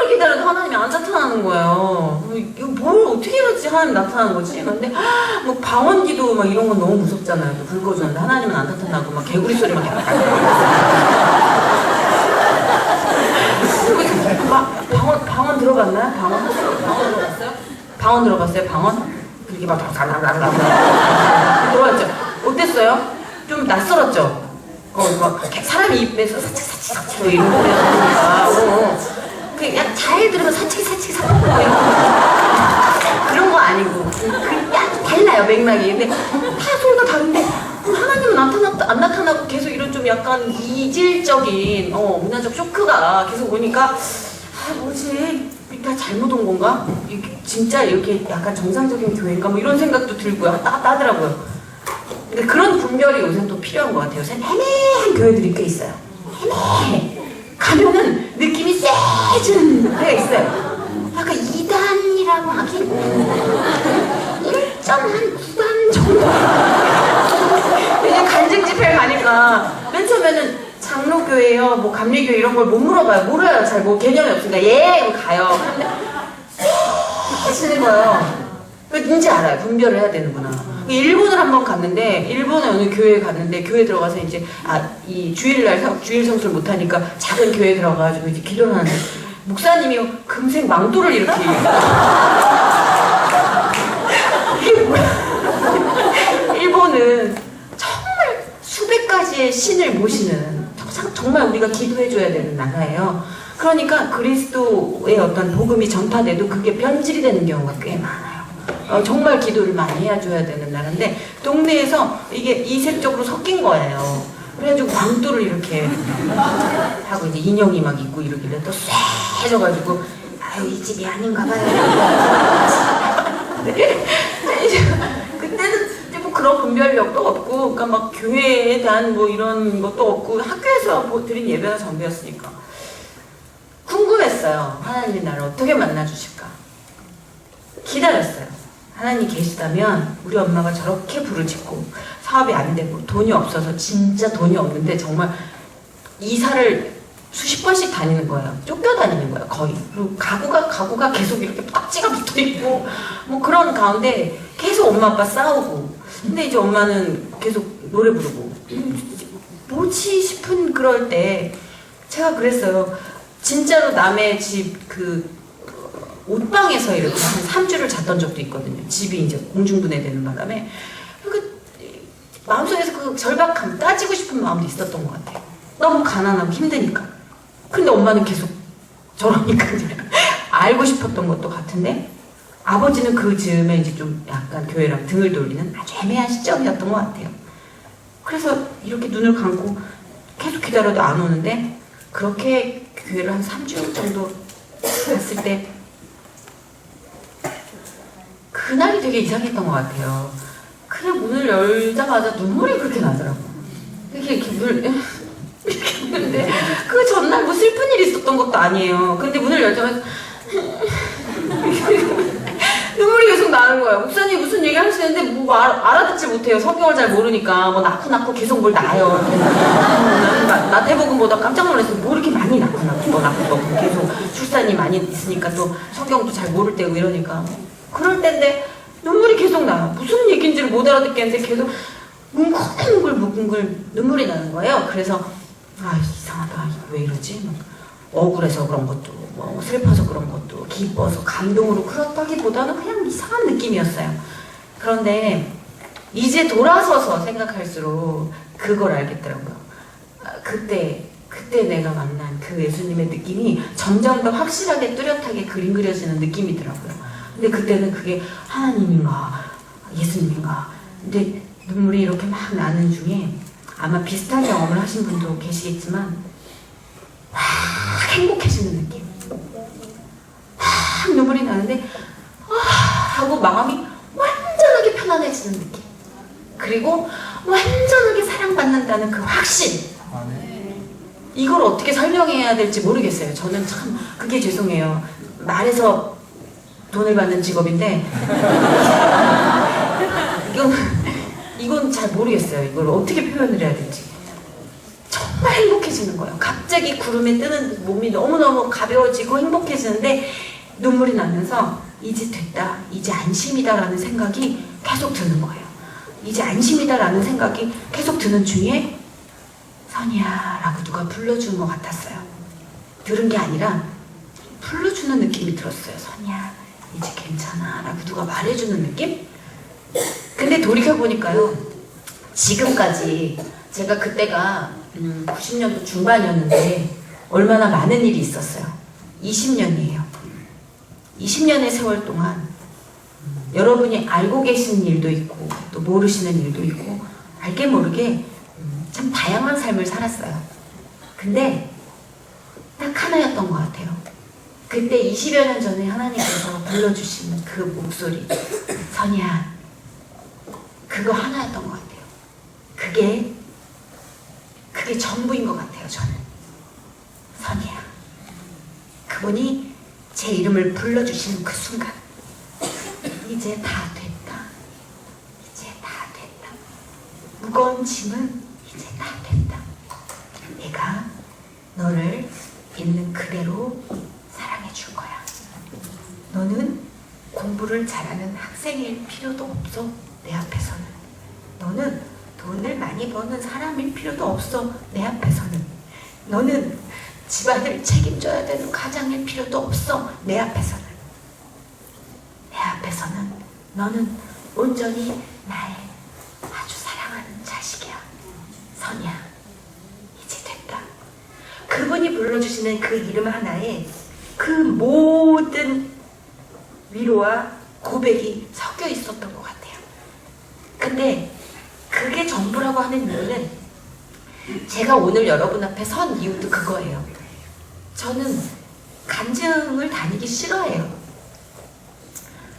이렇게 기다려도 하나님이 안 나타나는 거예요. 이거 뭘 어떻게 그렇지 하나님 나타나는 거지? 근데 뭐 방언기도 막 이런 건 너무 무섭잖아요. 불 꺼주는데 하나님은 안 나타나고 막 개구리 소리 막 방언 들어갔나요? 방언 들어갔어요? 방언 들어갔어요? 방언? 그렇게 막 들어갔죠? 어땠어요? 좀 낯설었죠? 막 사람이 입에서 사칙 이런 거 보니까 그냥 잘 들으면 사칙 그런 거 아니고 그냥 달라요 맥락이. 근데 소리가 다른데 하나님은 안 나타나고 계속 이런 좀 약간 이질적인 문화적 쇼크가 계속 오니까 뭐지 다 잘못 온 건가? 진짜 이렇게 약간 정상적인 교회인가? 뭐 이런 생각도 들고요. 따더라고요. 근데 그런 분별이 요새 또 필요한 것 같아요. 애매한 교회들이 꽤 있어요. 애매해. 가면은 느낌이 세지는 데가 있어요. 약간 2단이라고 하긴 1.9단 정도. 왜냐면 간증 집회를 가니까 맨 처음에는 장로교회요, 뭐 감리교회 이런 걸 못 물어봐요. 몰라요. 잘 뭐 개념이 없으니까 예 가요. 근데 세지는 거예요. 왠지 알아요. 분별을 해야 되는구나. 일본을 한번 갔는데 일본에 어느 교회에 갔는데 교회 들어가서 이제 이 주일날 주일 성수를 못 하니까 작은 교회에 들어가가지고 이제 기도를 하는데 목사님이 금색 망토를 이렇게 이게 뭐야? 일본은 정말 수백 가지 가지의 신을 모시는 정말 우리가 기도해줘야 되는 나라예요. 그러니까 그리스도의 어떤 복음이 전파돼도 그게 변질이 되는 경우가 꽤 많아요. 정말 기도를 많이 해줘야 되는 나라인데 동네에서 이게 이색적으로 섞인 거예요. 그래가지고 광도를 이렇게 하고 이제 인형이 막 있고 이러길래 또 쎄해져가지고 아유 이 집이 아닌가 봐요. 그때는 뭐 그런 분별력도 없고 그러니까 막 교회에 대한 뭐 이런 것도 없고 학교에서 뭐 드린 예배나 전부였으니까 궁금했어요. 하나님이 나를 어떻게 만나주실까 기다렸어요. 하나님 계시다면 우리 엄마가 저렇게 부르짖고 사업이 안 되고 돈이 없어서 진짜 돈이 없는데 정말 이사를 수십 번씩 다니는 거예요. 쫓겨다니는 거예요, 거의. 그리고 가구가 계속 이렇게 딱지가 붙어 있고 뭐 그런 가운데 계속 엄마 아빠 싸우고. 근데 이제 엄마는 계속 노래 부르고 뭐지 싶은 그럴 때 제가 그랬어요. 진짜로 남의 집 옷방에서 이렇게 한 3주를 잤던 적도 있거든요. 집이 이제 공중분해되는 바람에. 그 마음속에서 그 절박함 따지고 싶은 마음도 있었던 것 같아요. 너무 가난하고 힘드니까. 근데 엄마는 계속 저러니까 알고 싶었던 것도 같은데 아버지는 그 즈음에 이제 좀 약간 교회랑 등을 돌리는 아주 애매한 시점이었던 것 같아요. 그래서 이렇게 눈을 감고 계속 기다려도 안 오는데 그렇게 교회를 한 3주 정도 갔을 때 그날이 되게 이상했던 것 같아요. 그냥 문을 열자마자 눈물이 그렇게 나더라고요. 이렇게 이렇게 했는데 그 전날 뭐 슬픈 일이 있었던 것도 아니에요. 근데 문을 열자마자 눈물이 계속 나는 거예요. 목사님 무슨 얘기 하시는데 뭐 알아듣지 못해요. 성경을 잘 모르니까 뭐 낳고 계속 뭘 낳아요. 나는 나태복음보다 깜짝 놀랐어요. 뭐 이렇게 많이 낳고 계속 출산이 많이 있으니까 또 성경도 잘 모를 때고 이러니까 그럴 때인데 눈물이 계속 나요. 무슨 얘기인지를 못 알아듣겠는데 계속 뭉글뭉글 눈물이 나는 거예요. 그래서 아 이상하다 왜 이러지? 억울해서 그런 것도 뭐 슬퍼서 그런 것도 기뻐서 감동으로 그렇다기보다는 그냥 이상한 느낌이었어요. 그런데 이제 돌아서서 생각할수록 그걸 알겠더라고요. 그때 내가 만난 그 예수님의 느낌이 점점 더 확실하게 뚜렷하게 그림 그려지는 느낌이더라고요. 근데 그때는 그게 하나님인가 예수님인가. 근데 눈물이 이렇게 막 나는 중에 아마 비슷한 경험을 하신 분도 계시겠지만 막 행복해지는 느낌. 막 눈물이 나는데 하고 마음이 완전하게 편안해지는 느낌. 그리고 완전하게 사랑받는다는 그 확신. 이걸 어떻게 설명해야 될지 모르겠어요. 저는 참 그게 죄송해요. 말해서 돈을 받는 직업인데 이건 잘 모르겠어요. 이걸 어떻게 표현을 해야 될지. 정말 행복해지는 거예요. 갑자기 구름에 뜨는 몸이 너무너무 가벼워지고 행복해지는데 눈물이 나면서 이제 됐다, 이제 안심이다 라는 생각이 계속 드는 거예요. 이제 안심이다 라는 생각이 계속 드는 중에 선이야 라고 누가 불러주는 것 같았어요. 들은 게 아니라 불러주는 느낌이 들었어요. 선이야 이제 괜찮아 라고 누가 말해주는 느낌? 근데 돌이켜보니까요, 지금까지 제가 그때가 90년도 중반이었는데 얼마나 많은 일이 있었어요. 20년이에요. 20년의 세월 동안 여러분이 알고 계시는 일도 있고 또 모르시는 일도 있고 알게 모르게 참 다양한 삶을 살았어요. 근데 딱 하나였던 것 같아요. 그때 20여 년 전에 하나님께서 불러주시는 그 목소리, 선이야, 그거 하나였던 것 같아요. 그게 전부인 것 같아요. 저는 선이야, 그분이 제 이름을 불러주시는 그 순간 이제 다 됐다, 이제 다 됐다, 무거운 짐은 이제 다 됐다, 내가 너를 있는 그대로 사랑해 줄 거야. 너는 공부를 잘하는 학생일 필요도 없어. 내 앞에서는 너는 돈을 많이 버는 사람일 필요도 없어. 내 앞에서는 너는 집안을 책임져야 되는 가장일 필요도 없어. 내 앞에서는 너는 온전히 나의 아주 사랑하는 자식이야. 선이야, 그분이 불러주시는 그 이름 하나에 그 모든 위로와 고백이 섞여 있었던 것 같아요. 근데 그게 전부라고 하는 이유는 제가 오늘 여러분 앞에 선 이유도 그거예요. 저는 간증을 다니기 싫어해요.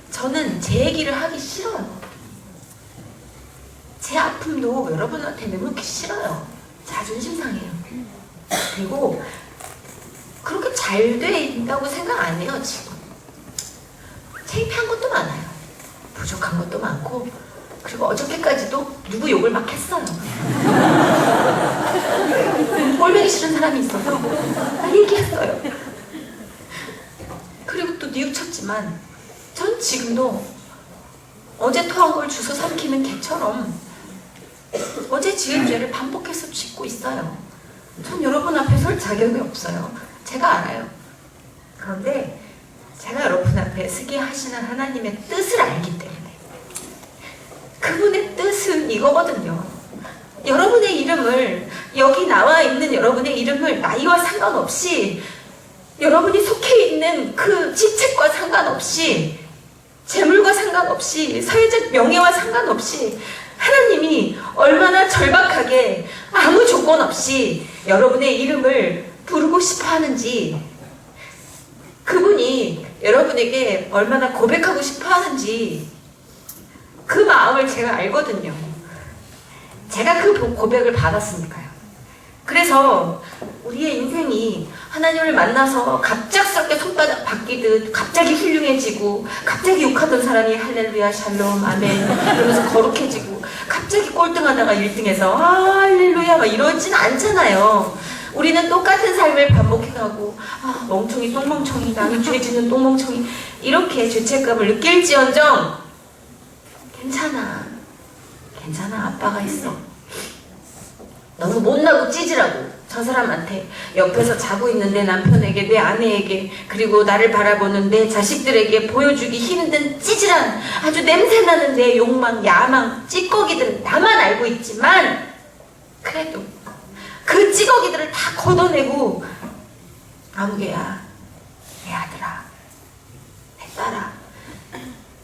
저는 제 얘기를 하기 싫어요. 제 아픔도 여러분한테 내놓기 싫어요. 자존심 상해요. 그리고 그렇게 잘 된다고 생각 안 해요, 지금. 창피한 것도 많아요. 부족한 것도 많고, 그리고 어저께까지도 누구 욕을 막 했어요. 꼴보기 싫은 사람이 있어서 막 얘기했어요. 그리고 또 뉘우쳤지만 전 지금도 어제 토한 걸 주워 삼키는 개처럼 어제 지은 죄를 반복해서 짓고 있어요. 전 여러분 앞에 설 자격이 없어요. 제가 알아요. 그런데 제가 여러분 앞에 서게 하시는 하나님의 뜻을 알기 때문에, 그분의 뜻은 이거거든요. 여러분의 이름을, 여기 나와 있는 여러분의 이름을 나이와 상관없이, 여러분이 속해 있는 그 직책과 상관없이, 재물과 상관없이, 사회적 명예와 상관없이 하나님이 얼마나 절박하게 아무 조건 없이 여러분의 이름을 부르고 싶어 하는지, 그분이 여러분에게 얼마나 고백하고 싶어 하는지 그 마음을 제가 알거든요. 제가 그 고백을 받았으니까요. 그래서 우리의 인생이 하나님을 만나서 갑작스럽게 손바닥 바뀌듯 갑자기 훌륭해지고, 갑자기 욕하던 사람이 할렐루야 샬롬 아멘 이러면서 거룩해지고, 갑자기 꼴등하다가 1등해서 할렐루야 막 이러진 않잖아요. 우리는 똑같은 삶을 반복해가고, 멍청이 똥멍청이, 나는 죄짓는 똥멍청이, 이렇게 죄책감을 느낄지언정 괜찮아, 아빠가 있어. 너무 못나고 찌질하고 저 사람한테, 옆에서 자고 있는 내 남편에게, 내 아내에게, 그리고 나를 바라보는 내 자식들에게 보여주기 힘든 찌질한, 아주 냄새나는 내 욕망, 야망, 찌꺼기들은 나만 알고 있지만, 그래도 그 찌꺼기들을 다 걷어내고, 아무개야, 내 아들아, 내 딸아,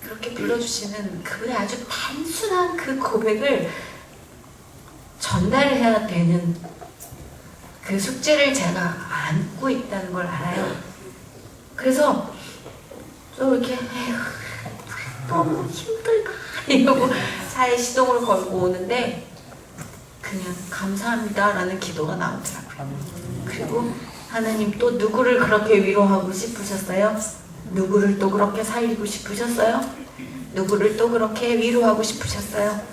그렇게 불러주시는 그분의 아주 단순한 그 고백을 전달해야 되는 그 숙제를 제가 안고 있다는 걸 알아요. 그래서 좀 이렇게 에휴, 너무 힘들다 이러고 차에 시동을 걸고 오는데 그냥 감사합니다 라는 기도가 나오더라고요. 그리고 하나님 또 누구를 그렇게 위로하고 싶으셨어요? 누구를 또 그렇게 살리고 싶으셨어요? 누구를 또 그렇게 위로하고 싶으셨어요?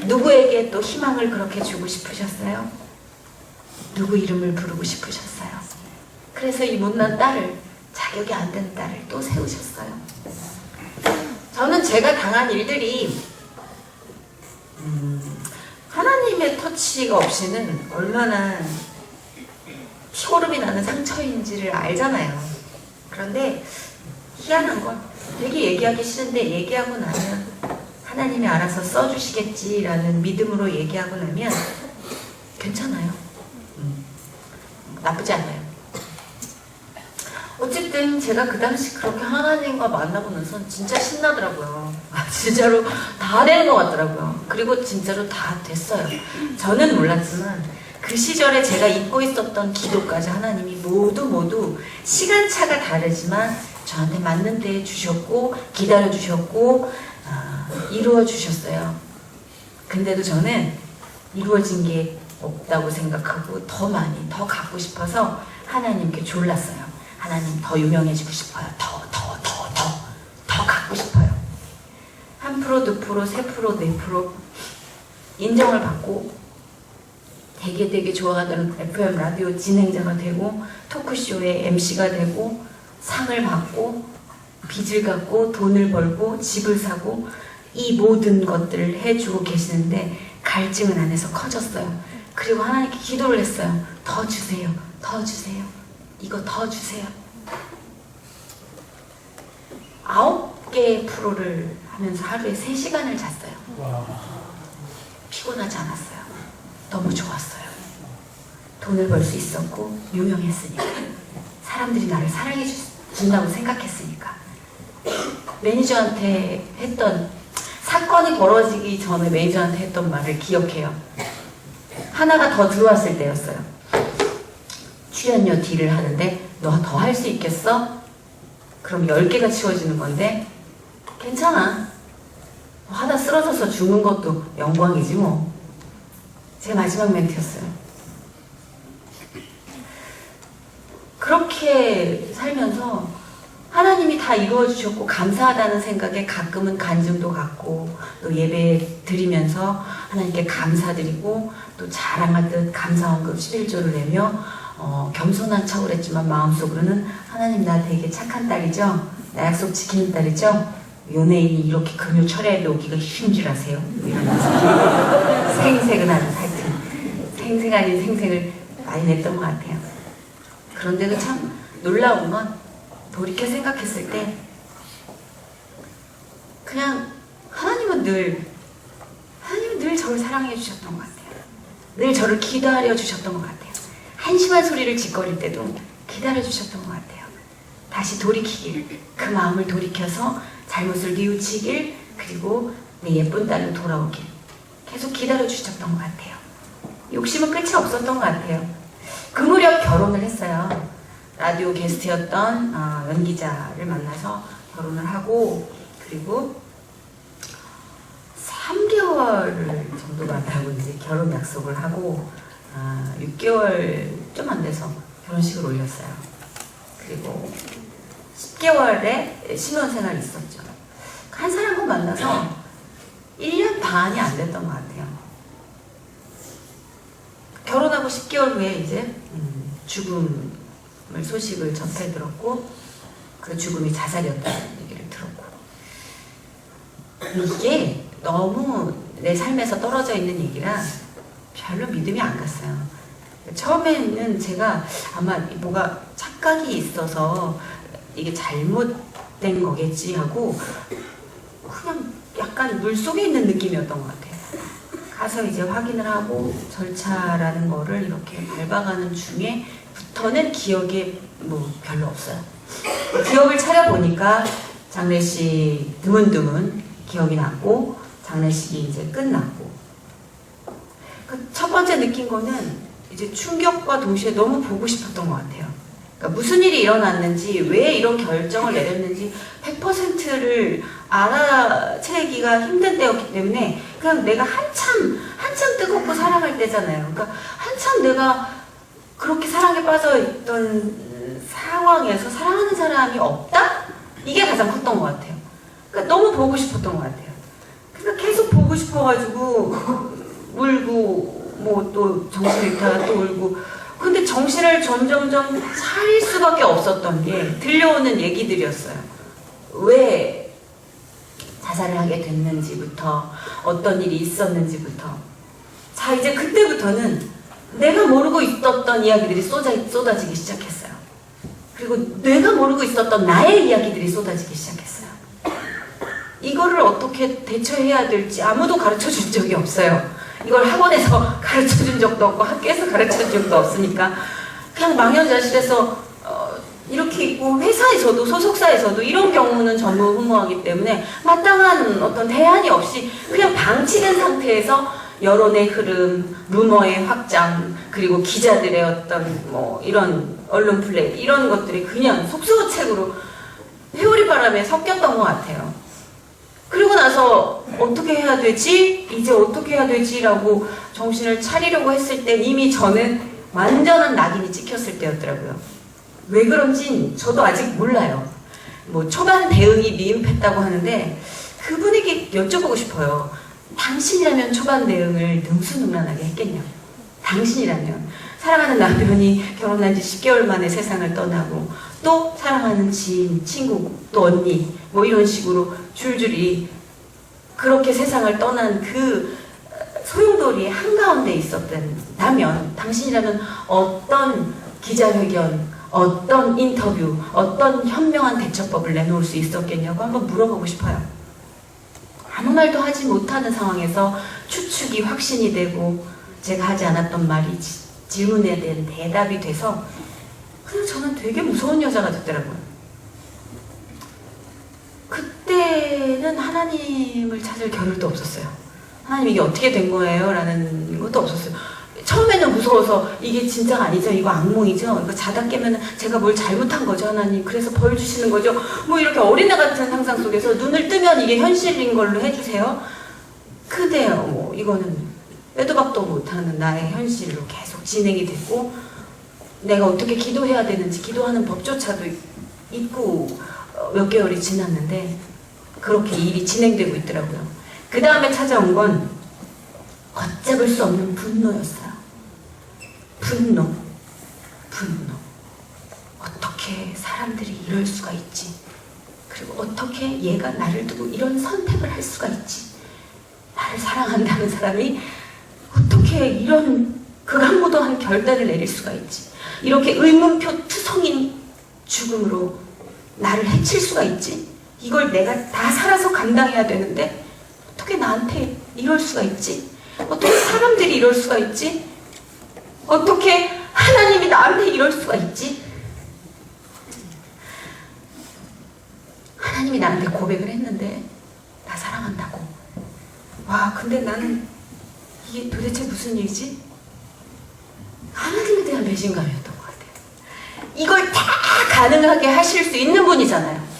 누구에게 또 희망을 그렇게 주고 싶으셨어요? 누구 이름을 부르고 싶으셨어요? 그래서 이 못난 딸을, 자격이 안 되는 딸을 또 세우셨어요. 저는 제가 당한 일들이 하나님의 터치가 없이는 얼마나 피고름이 나는 상처인지를 알잖아요. 그런데 희한한 건 되게 얘기하기 싫은데 얘기하고 나면 하나님이 알아서 써주시겠지라는 믿음으로 얘기하고 나면 괜찮아요. 나쁘지 않아요. 어쨌든 제가 그 당시 그렇게 하나님과 만나고 나서 진짜 신나더라고요. 진짜로 다 되는 것 같더라고요. 그리고 진짜로 다 됐어요. 저는 몰랐지만 그 시절에 제가 잊고 있었던 기도까지 하나님이 모두 시간차가 다르지만 저한테 맞는 데에 주셨고 기다려주셨고 이루어 주셨어요. 근데도 저는 이루어진 게 없다고 생각하고 더 많이 더 갖고 싶어서 하나님께 졸랐어요. 하나님 더 유명해지고 싶어요. 더 갖고 싶어요. 1%, 2%, 3%, 4% 인정을 받고 되게 좋아하는 FM 라디오 진행자가 되고 토크쇼의 MC가 되고 상을 받고 빚을 갚고 돈을 벌고 집을 사고 이 모든 것들을 해주고 계시는데 갈증은 안에서 커졌어요. 그리고 하나님께 기도를 했어요. 더 주세요. 더 주세요. 이거 더 주세요. 9개의 프로를 하면서 하루에 3시간을 잤어요. 피곤하지 않았어요. 너무 좋았어요. 돈을 벌 수 있었고 유명했으니까 사람들이 나를 사랑해 준다고 생각했으니까 매니저한테 했던 사건이 벌어지기 전에 매니저한테 했던 말을 기억해요. 하나가 더 들어왔을 때였어요. 출연료 딜을 하는데 너 더 할 수 있겠어? 그럼 10개가 치워지는 건데 괜찮아. 하다 쓰러져서 죽는 것도 영광이지 뭐. 제 마지막 멘트였어요. 그렇게 살면서 하나님이 다 이루어주셨고 감사하다는 생각에 가끔은 간증도 갖고 또 예배 드리면서 하나님께 감사드리고 또 자랑하듯 감사헌금 11조를 내며 겸손한 척을 했지만 마음속으로는 하나님 나 되게 착한 딸이죠? 나 약속 지키는 딸이죠? 연예인이 이렇게 금요 철야에도 오기가 힘줄하세요? 이러면서 생생은 하여튼 생생 아닌 생생을 많이 냈던 것 같아요. 그런데도 참 놀라운 건 돌이켜 생각했을 때 그냥 하나님은 늘 저를 사랑해 주셨던 것 같아요. 늘 저를 기다려 주셨던 것 같아요. 한심한 소리를 짓거릴 때도 기다려 주셨던 것 같아요. 다시 돌이키길, 그 마음을 돌이켜서 잘못을 뉘우치길, 그리고 내 예쁜 딸로 돌아오길 계속 기다려 주셨던 것 같아요. 욕심은 끝이 없었던 것 같아요. 그 무렵 결혼을 했어요. 라디오 게스트였던 연기자를 만나서 결혼을 하고, 그리고 3개월 정도 만나고 이제 결혼 약속을 하고 6개월 좀 안 돼서 결혼식을 올렸어요. 그리고 10개월에 신혼생활이 있었죠. 한 사람을 만나서 1년 반이 안 됐던 것 같아요. 결혼하고 10개월 후에 이제 죽음을 소식을 접해 들었고, 그 죽음이 자살이었다는 얘기를 들었고, 이게 너무 내 삶에서 떨어져 있는 얘기라 별로 믿음이 안 갔어요. 처음에는 제가 아마 뭐가 착각이 있어서 이게 잘못된 거겠지 하고 그냥 약간 물속에 있는 느낌이었던 것 같아요. 가서 이제 확인을 하고 절차라는 거를 이렇게 밟아가는 중에부터는 기억이 뭐 별로 없어요. 기억을 차려보니까 장례식 드문드문 기억이 났고, 장례식이 이제 끝났고, 첫 번째 느낀 거는 이제 충격과 동시에 너무 보고 싶었던 것 같아요. 그러니까 무슨 일이 일어났는지, 왜 이런 결정을 내렸는지 100%를 알아채기가 힘든 때였기 때문에 그냥 내가 한참 뜨겁고 사랑할 때잖아요. 그러니까 한참 내가 그렇게 사랑에 빠져있던 상황에서 사랑하는 사람이 없다? 이게 가장 컸던 것 같아요. 그러니까 너무 보고 싶었던 것 같아요. 그러니까 계속 보고 싶어가지고 울고 뭐 또 정신을 잃다가 또 울고, 근데 정신을 점점점 차릴 수밖에 없었던 게 들려오는 얘기들이었어요. 왜 자살을 하게 됐는지부터, 어떤 일이 있었는지부터. 자, 이제 그때부터는 내가 모르고 있었던 이야기들이 쏟아지기 시작했어요. 그리고 내가 모르고 있었던 나의 이야기들이 쏟아지기 시작했어요. 이거를 어떻게 대처해야 될지 아무도 가르쳐준 적이 없어요. 이걸 학원에서 가르쳐준 적도 없고 학교에서 가르쳐준 적도 없으니까 그냥 망연자실해서 이렇게 있고, 회사에서도 소속사에서도 이런 경우는 전무후무하기 때문에 마땅한 어떤 대안이 없이 그냥 방치된 상태에서 여론의 흐름, 루머의 확장, 그리고 기자들의 어떤 뭐 이런 언론 플레이, 이런 것들이 그냥 속수무책으로 회오리 바람에 섞였던 것 같아요. 그리고 나서 어떻게 해야 되지? 이제 어떻게 해야 되지? 라고 정신을 차리려고 했을 때 이미 저는 완전한 낙인이 찍혔을 때였더라고요. 왜 그런진 저도 아직 몰라요. 뭐 초반 대응이 미흡했다고 하는데 그분에게 여쭤보고 싶어요. 당신이라면 초반 대응을 능수능란하게 했겠냐고. 당신이라면 사랑하는 남편이 결혼한 지 10개월 만에 세상을 떠나고, 또 사랑하는 지인, 친구, 또 언니 뭐 이런 식으로 줄줄이 그렇게 세상을 떠난 그 소용돌이 한가운데 있었다면 당신이라면 어떤 기자회견, 어떤 인터뷰, 어떤 현명한 대처법을 내놓을 수 있었겠냐고 한번 물어보고 싶어요. 아무 말도 하지 못하는 상황에서 추측이 확신이 되고 제가 하지 않았던 말이 질문에 대한 대답이 돼서 그냥 저는 되게 무서운 여자가 됐더라고요. 그때는 하나님을 찾을 겨를도 없었어요. 하나님 이게 어떻게 된 거예요? 라는 것도 없었어요. 처음에는 무서워서 이게 진짜가 아니죠? 이거 악몽이죠? 이거 자다 깨면 제가 뭘 잘못한 거죠? 하나님 그래서 벌 주시는 거죠? 뭐 이렇게 어린애 같은 상상 속에서 눈을 뜨면 이게 현실인 걸로 해주세요. 근데요 뭐 이거는 빼도 박도 못하는 나의 현실로 계속 진행이 됐고 내가 어떻게 기도해야 되는지 기도하는 법조차도 잊고 몇 개월이 지났는데 그렇게 일이 진행되고 있더라고요. 그 다음에 찾아온 건 걷잡을 수 없는 분노였어요. 분노. 어떻게 사람들이 이럴 수가 있지? 그리고 어떻게 얘가 나를 두고 이런 선택을 할 수가 있지? 나를 사랑한다는 사람이 어떻게 이런 극악무도한 결단을 내릴 수가 있지? 이렇게 의문표 투성인 죽음으로 나를 해칠 수가 있지? 이걸 내가 다 살아서 감당해야 되는데 어떻게 나한테 이럴 수가 있지? 어떻게 사람들이 이럴 수가 있지? 어떻게 하나님이 나한테 이럴 수가 있지? 하나님이 나한테 고백을 했는데 나 사랑한다고. 와 근데 나는 이게 도대체 무슨 일이지? 하나님에 대한 배신감이었던 것 같아요. 이걸 다 가능하게 하실 수 있는 분이잖아요.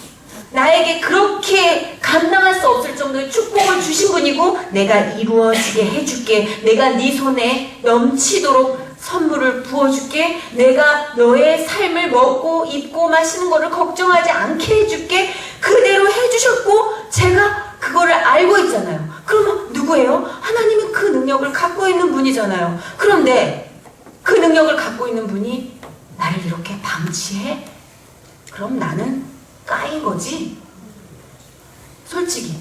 나에게 그렇게 감당할 수 없을 정도의 축복을 주신 분이고 내가 이루어지게 해줄게. 내가 네 손에 넘치도록 선물을 부어줄게. 내가 너의 삶을 먹고 입고 마시는 거를 걱정하지 않게 해줄게. 그대로 해주셨고 제가 그거를 알고 있잖아요. 그러면 누구예요? 하나님은 그 능력을 갖고 있는 분이잖아요. 그런데 그 능력을 갖고 있는 분이 나를 이렇게 방치해? 그럼 나는 까인 거지? 솔직히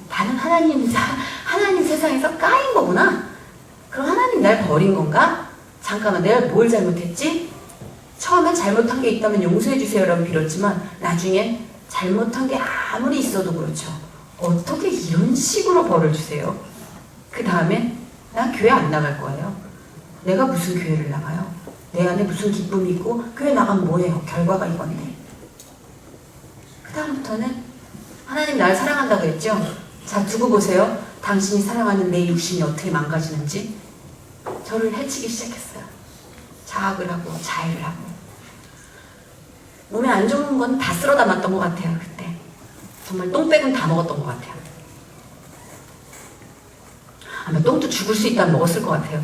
나는 하나님 세상에서 까인 거구나. 그럼 하나님 날 버린 건가? 잠깐만 내가 뭘 잘못했지? 처음엔 잘못한 게 있다면 용서해 주세요라고 빌었지만 나중에 잘못한 게 아무리 있어도 그렇죠. 어떻게 이런 식으로 벌을 주세요? 그 다음에 난 교회 안 나갈 거예요. 내가 무슨 교회를 나가요? 내 안에 무슨 기쁨이 있고 교회 나가면 뭐예요? 결과가 이건데. 그 다음부터는 하나님 날 사랑한다고 했죠? 자 두고 보세요. 당신이 사랑하는 내 육신이 어떻게 망가지는지. 저를 해치기 시작했어요. 자학을 하고 자해를 하고 몸에 안 좋은 건 다 쓸어 담았던 것 같아요. 그때 정말 똥 빼곤 다 먹었던 것 같아요. 아마 똥도 죽을 수 있다면 먹었을 것 같아요.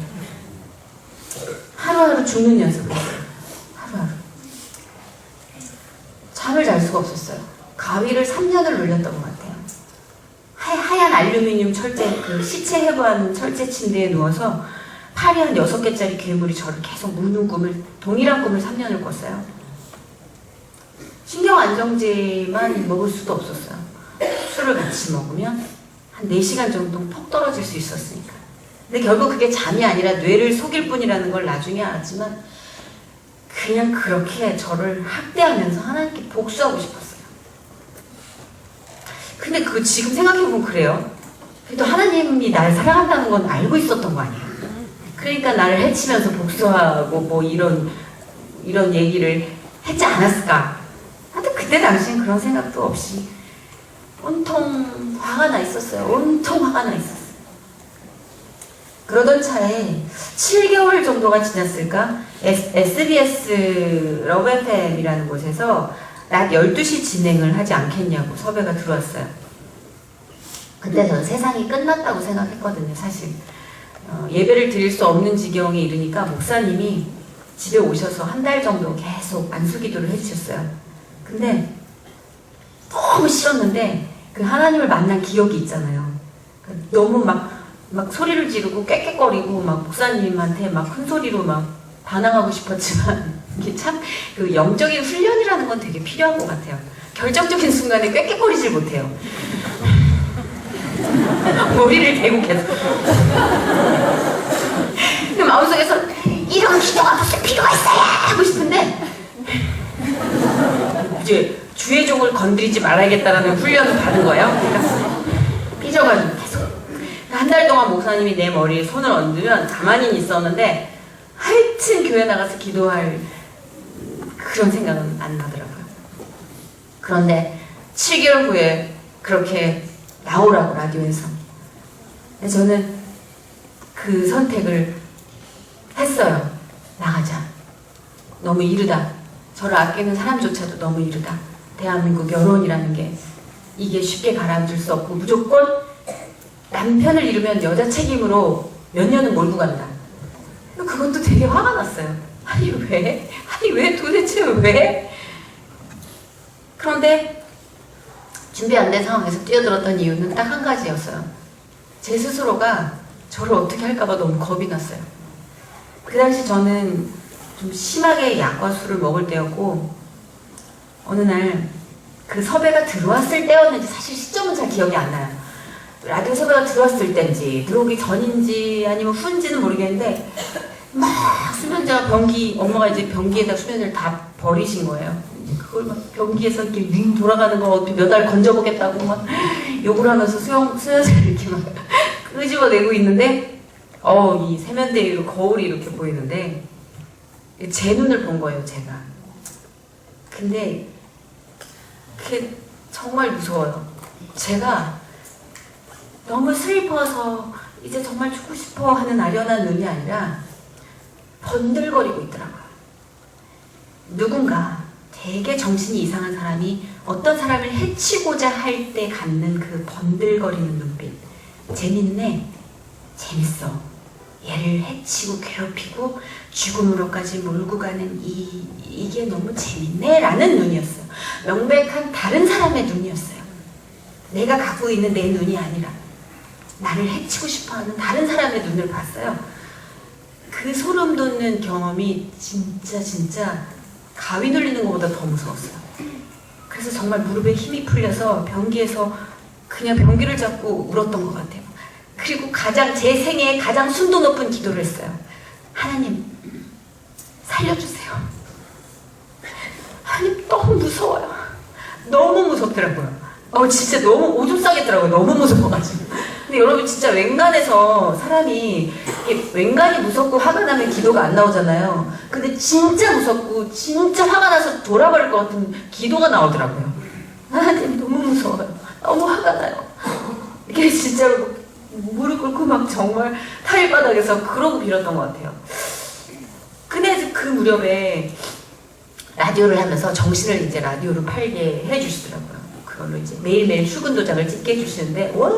하루하루 죽는 연습을 했어요. 하루하루 잠을 잘 수가 없었어요. 가위를 3년을 눌렸던 것 같아요. 하얀 알루미늄 철제 그 시체 해부한 철제 침대에 누워서 팔이 한 6개짜리 괴물이 저를 계속 무는 꿈을 동일한 꿈을 3년을 꿨어요. 신경 안정제만 먹을 수도 없었어요. 술을 같이 먹으면 한 4시간 정도 퍽 떨어질 수 있었으니까. 근데 결국 그게 잠이 아니라 뇌를 속일 뿐이라는 걸 나중에 알았지만 그냥 그렇게 저를 학대하면서 하나님께 복수하고 싶었어요. 근데 그거 지금 생각해보면 그래요. 그래도 하나님이 나를 사랑한다는 건 알고 있었던 거 아니에요. 그러니까 나를 해치면서 복수하고 뭐 이런 얘기를 했지 않았을까. 하여튼 그때 당시엔 그런 생각도 없이 온통 화가 나 있었어요. 온통 화가 나 있었어요. 그러던 차에 7개월 정도가 지났을까? SBS 러브 FM이라는 곳에서 낮 12시 진행을 하지 않겠냐고 섭외가 들어왔어요. 그때 저는 세상이 끝났다고 생각했거든요, 사실. 예배를 드릴 수 없는 지경에 이르니까 목사님이 집에 오셔서 한 달 정도 계속 안수기도를 해주셨어요. 근데 너무 싫었는데 그 하나님을 만난 기억이 있잖아요. 너무 막 소리를 지르고 꽥꽥거리고 막 목사님한테 막 큰 소리로 막 반항하고 싶었지만 이게 참 그 영적인 훈련이라는 건 되게 필요한 것 같아요. 결정적인 순간에 꽥꽥거리질 못해요. 머리를 대고 계속. 그 마음속에서 이런 기도가 무슨 필요가 있어야 하고 싶은데 이제 주의 종을 건드리지 말아야겠다라는 훈련을 받은 거예요. 그러니까 삐져가지고 계속 한 달 동안 목사님이 내 머리에 손을 얹으면 가만히 있었는데 하여튼 교회 나가서 기도할 그런 생각은 안 나더라고요. 그런데 7개월 후에 그렇게 나오라고 라디오에서. 근데 저는 그 선택을 했어요. 나가자. 너무 이르다. 저를 아끼는 사람조차도 너무 이르다. 대한민국 여론이라는 게 이게 쉽게 가라앉을 수 없고 무조건 남편을 잃으면 여자 책임으로 몇 년은 몰고 간다. 그것도 되게 화가 났어요. 아니 왜? 아니 왜 도대체 왜? 그런데 준비 안 된 상황에서 뛰어들었던 이유는 딱 한 가지였어요. 제 스스로가 저를 어떻게 할까봐 너무 겁이 났어요. 그 당시 저는 좀 심하게 약과 술을 먹을 때였고 어느 날 그 섭외가 들어왔을 때였는지 사실 시점은 잘 기억이 안 나요. 라디오 섭외가 들어왔을 때인지 들어오기 전인지 아니면 후인지는 모르겠는데 막 수면제가 변기, 엄마가 이제 변기에다 수면제를 다 버리신 거예요. 그걸 막 변기에서 이렇게 윙 돌아가는 거 몇 달 건져보겠다고 막 욕을 하면서 수면제를 이렇게 막 끄집어내고 있는데 이 세면대 위로 거울이 이렇게 보이는데 제 눈을 본 거예요, 제가. 근데 그게 정말 무서워요. 제가 너무 슬퍼서 이제 정말 죽고 싶어 하는 아련한 눈이 아니라 번들거리고 있더라고요. 누군가 되게 정신이 이상한 사람이 어떤 사람을 해치고자 할 때 갖는 그 번들거리는 눈빛. 재밌네. 재밌어. 얘를 해치고 괴롭히고 죽음으로까지 몰고 가는 이게 너무 재밌네 라는 눈이었어요. 명백한 다른 사람의 눈이었어요. 내가 갖고 있는 내 눈이 아니라 나를 해치고 싶어하는 다른 사람의 눈을 봤어요. 그 소름 돋는 경험이 진짜 가위 눌리는 것보다 더 무서웠어요. 그래서 정말 무릎에 힘이 풀려서 변기에서 그냥 변기를 잡고 울었던 것 같아요. 그리고 제 생애에 가장 순도 높은 기도를 했어요. 하나님, 살려주세요. 하나님, 너무 무서워요. 너무 무섭더라고요. 진짜 너무 오줌 싸겠더라고요. 너무 무서워가지고. 근데 여러분 진짜 웬간해서 사람이 웬간히 무섭고 화가 나면 기도가 안 나오잖아요. 근데 진짜 무섭고 진짜 화가 나서 돌아버릴 것 같은 기도가 나오더라고요. 하나님 너무 무서워요. 너무 화가 나요. 이게 진짜로 무릎 꿇고 막 정말 타일바닥에서 그러고 빌었던 것 같아요. 근데 그 무렵에 라디오를 하면서 정신을 이제 라디오로 팔게 해주시더라고요. 그걸로 이제 매일매일 출근 도장을 찍게 해주시는데 와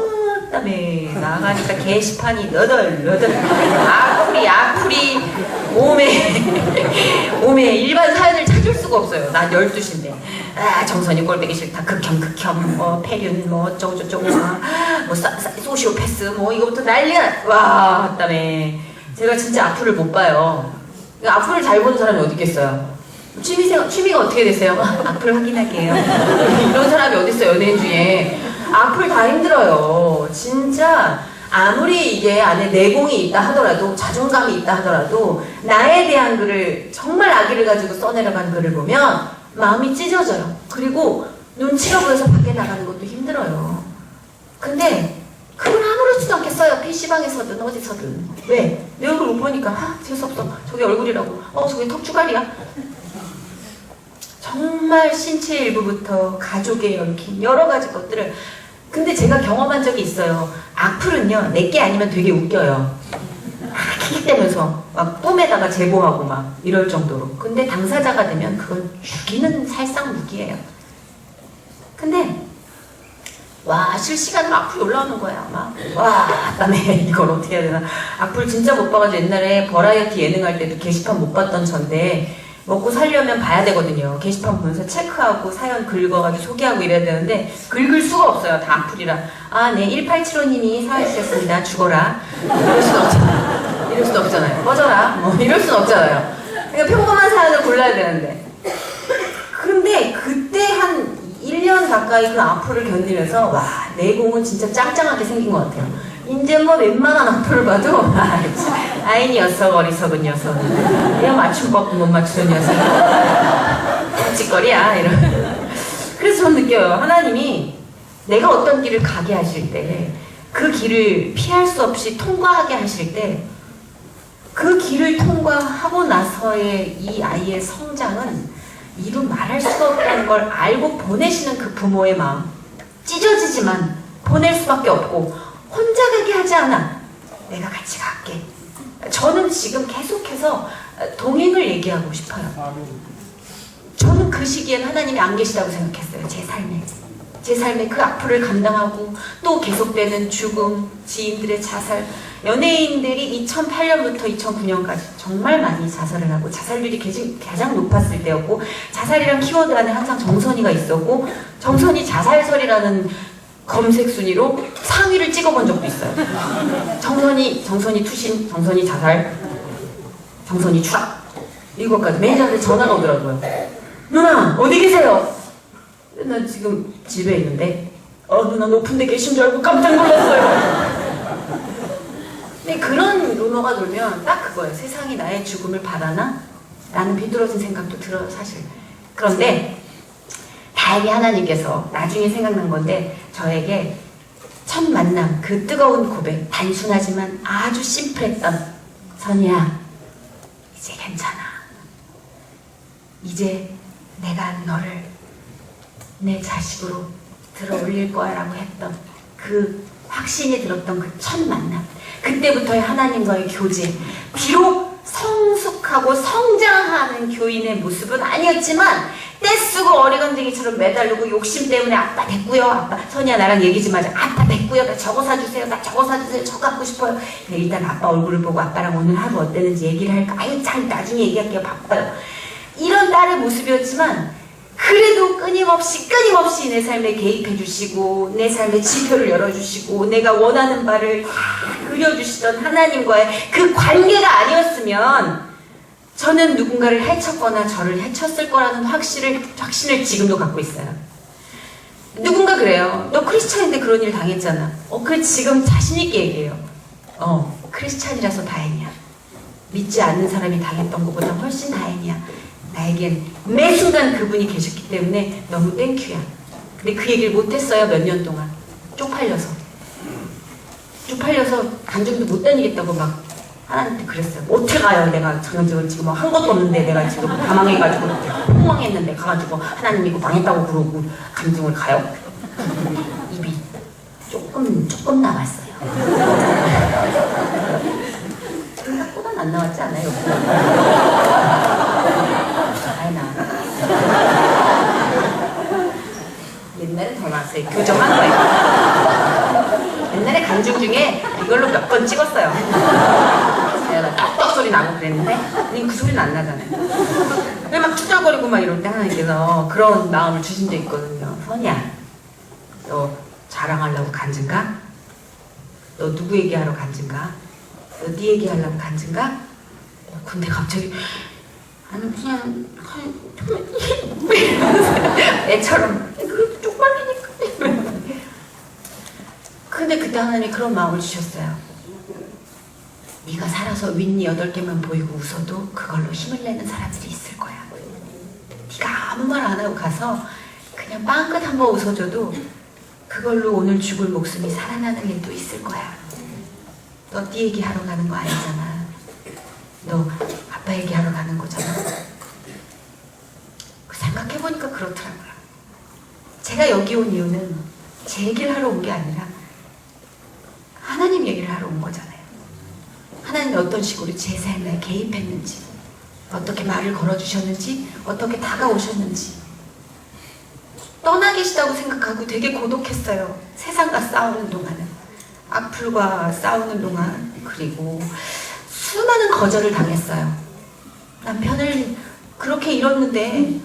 땀에 나가니까 게시판이 너덜너덜 악플이 오메 일반 사연을 찾을 수가 없어요. 낮 12시인데 정선이 꼴보기 싫다 극혐 폐륜 어쩌고저쩌고 소시오패스 이거부터 난리가 와 땀에 제가 진짜 악플을 못 봐요. 악플을 잘 보는 사람이 어디 있겠어요. 취미가 어떻게 되세요? 악플 확인할게요. 이런 사람이 어딨어요, 연예인 중에. 악플 다 힘들어요. 진짜 아무리 이게 안에 내공이 있다 하더라도 자존감이 있다 하더라도 나에 대한 글을 정말 악의를 가지고 써내려간 글을 보면 마음이 찢어져요. 그리고 눈치가 보여서 밖에 나가는 것도 힘들어요. 근데 그걸 아무렇지도 않게 써요. PC방에서든 어디서든. 왜? 내 얼굴 못 보니까 재수없어. 저게 얼굴이라고. 저게 턱주갈이야. 정말 신체의 일부부터 가족에 얽힌 여러 가지 것들을. 근데 제가 경험한 적이 있어요. 악플은요, 내게 아니면 되게 웃겨요. 킥대면서 막 뿜에다가 제보하고 막 이럴 정도로. 근데 당사자가 되면 그건 죽이는 살상 무기예요. 근데 실시간으로 악플이 올라오는 거야. 그다음에 이걸 어떻게 해야 되나. 악플 진짜 못 봐가지고 옛날에 버라이어티 예능 할 때도 게시판 못 봤던 전데 먹고 살려면 봐야 되거든요. 게시판 보면서 체크하고 사연 긁어가지고 소개하고 이래야 되는데 긁을 수가 없어요. 다 악플이라. 네 1875님이 사연 주셨습니다. 죽어라. 이럴 수는 없잖아요. 꺼져라. 이럴 수는 없잖아요. 그러니까 평범한 사연을 골라야 되는데. 근데 그때 한 1년 가까이 그 악플을 견디면서 내공은 진짜 짱짱하게 생긴 것 같아요. 이제 웬만한 악플을 봐도 아이 녀석 어리석은 녀석 내가 맞춤법 못 맞추는 녀석 찌꺼리야 이런. 그래서 저는 느껴요. 하나님이 내가 어떤 길을 가게 하실 때 그 길을 피할 수 없이 통과하게 하실 때 그 길을 통과하고 나서의 이 아이의 성장은 이루 말할 수가 없다는 걸 알고 보내시는 그 부모의 마음, 찢어지지만 보낼 수밖에 없고 혼자 가게 하지 않아. 내가 같이 갈게. 저는 지금 계속해서 동행을 얘기하고 싶어요. 저는 그 시기엔 하나님이 안 계시다고 생각했어요. 제 삶에 그 악플을 감당하고 또 계속되는 죽음, 지인들의 자살, 연예인들이 2008년부터 2009년까지 정말 많이 자살을 하고 자살률이 가장 높았을 때였고, 자살이란 키워드 안에 항상 정선이가 있었고, 정선이 자살설이라는 검색 순위로 상위를 찍어본 적도 있어요. 정선이 투신, 정선이 자살, 정선이 추락, 이것까지 매니저한테 전화가 오더라고요. 누나 어디 계세요? 나 지금 집에 있는데. 누나 높은 데 계신 줄 알고 깜짝 놀랐어요. 근데 그런 루머가 돌면 딱 그거예요. 세상이 나의 죽음을 바라나? 라는 비뚤어진 생각도 들어요, 사실. 그런데 다행히 하나님께서, 나중에 생각난 건데, 저에게 첫 만남, 그 뜨거운 고백, 단순하지만 아주 심플했던, 선이야, 이제 괜찮아. 이제 내가 너를 내 자식으로 들어 올릴 거야 라고 했던 그 확신이 들었던 그 첫 만남, 그때부터의 하나님과의 교제, 비록 성숙하고 성장하는 교인의 모습은 아니었지만 떼쓰고 어리건쟁이처럼 매달리고 욕심 때문에 아빠 됐고요, 아빠 선이야 나랑 얘기 좀 하자, 아빠 됐고요, 나 저거 사주세요, 나 저거 사주세요, 저거 갖고 싶어요. 네, 일단 아빠 얼굴을 보고 아빠랑 오늘 하루 어땠는지 얘기를 할까? 아유 참 나중에 얘기할게요, 바빠요. 이런 딸의 모습이었지만 그래도 끊임없이 내 삶에 개입해 주시고 내 삶의 지표를 열어주시고 내가 원하는 바를 다 그려주시던 하나님과의 그 관계가 아니었으면 저는 누군가를 해쳤거나 저를 해쳤을 거라는 확신을 지금도 갖고 있어요. 누군가 그래요. 너 크리스찬인데 그런 일 당했잖아. 그래 지금 자신 있게 얘기해요. 크리스찬이라서 다행이야. 믿지 않는 사람이 당했던 것보다 훨씬 다행이야. 나에겐 매 순간 그분이 계셨기 때문에 너무 땡큐야. 근데 그 얘기를 못했어요. 몇 년 동안 쪽팔려서 간증도 못 다니겠다고 막 하나님한테 그랬어요. 어떻게 가요? 내가 지금 한 것도 없는데 내가 지금 다 망해가지고 폭망했는데 가가지고 하나님 이거 망했다고 그러고 간증을 가요? 입이 조금 남았어요. 생각보다는 안 나왔지 않아요? 많이 나왔나? 옛날엔 더 나왔어요. 교정한 거예요. 옛날에 간증 중에 이걸로 몇 번 찍었어요. 내가 떡떡 소리 나고 그랬는데 그 소리는 안 나잖아요. 그냥 막 투덜거리고 막 이럴 때 하나님께서 그런 마음을 주신 적 있거든요. 선이야, 너 자랑하려고 간증가? 너 누구 얘기하러 간증가? 너 네 얘기하려고 간증가? 근데 갑자기 아니 그냥 애처럼 그 쪽팔리니까. 근데 그때 하나님이 그런 마음을 주셨어요. 네가 살아서 윗니 8개만 보이고 웃어도 그걸로 힘을 내는 사람들이 있을 거야. 네가 아무 말 안 하고 가서 그냥 빵긋 한번 웃어줘도 그걸로 오늘 죽을 목숨이 살아나는 일도 있을 거야. 너 네 얘기하러 가는 거 아니잖아. 너 아빠 얘기하러 가는 거잖아. 생각해보니까 그렇더라고요. 제가 여기 온 이유는 제 얘기를 하러 온 게 아니라 하나님 얘기를 하러 온 거잖아요. 하나님이 어떤 식으로 제 삶에 개입했는지, 어떻게 말을 걸어주셨는지, 어떻게 다가오셨는지. 떠나 계시다고 생각하고 되게 고독했어요. 세상과 싸우는 동안은. 악플과 싸우는 동안. 그리고 수많은 거절을 당했어요. 남편을 그렇게 잃었는데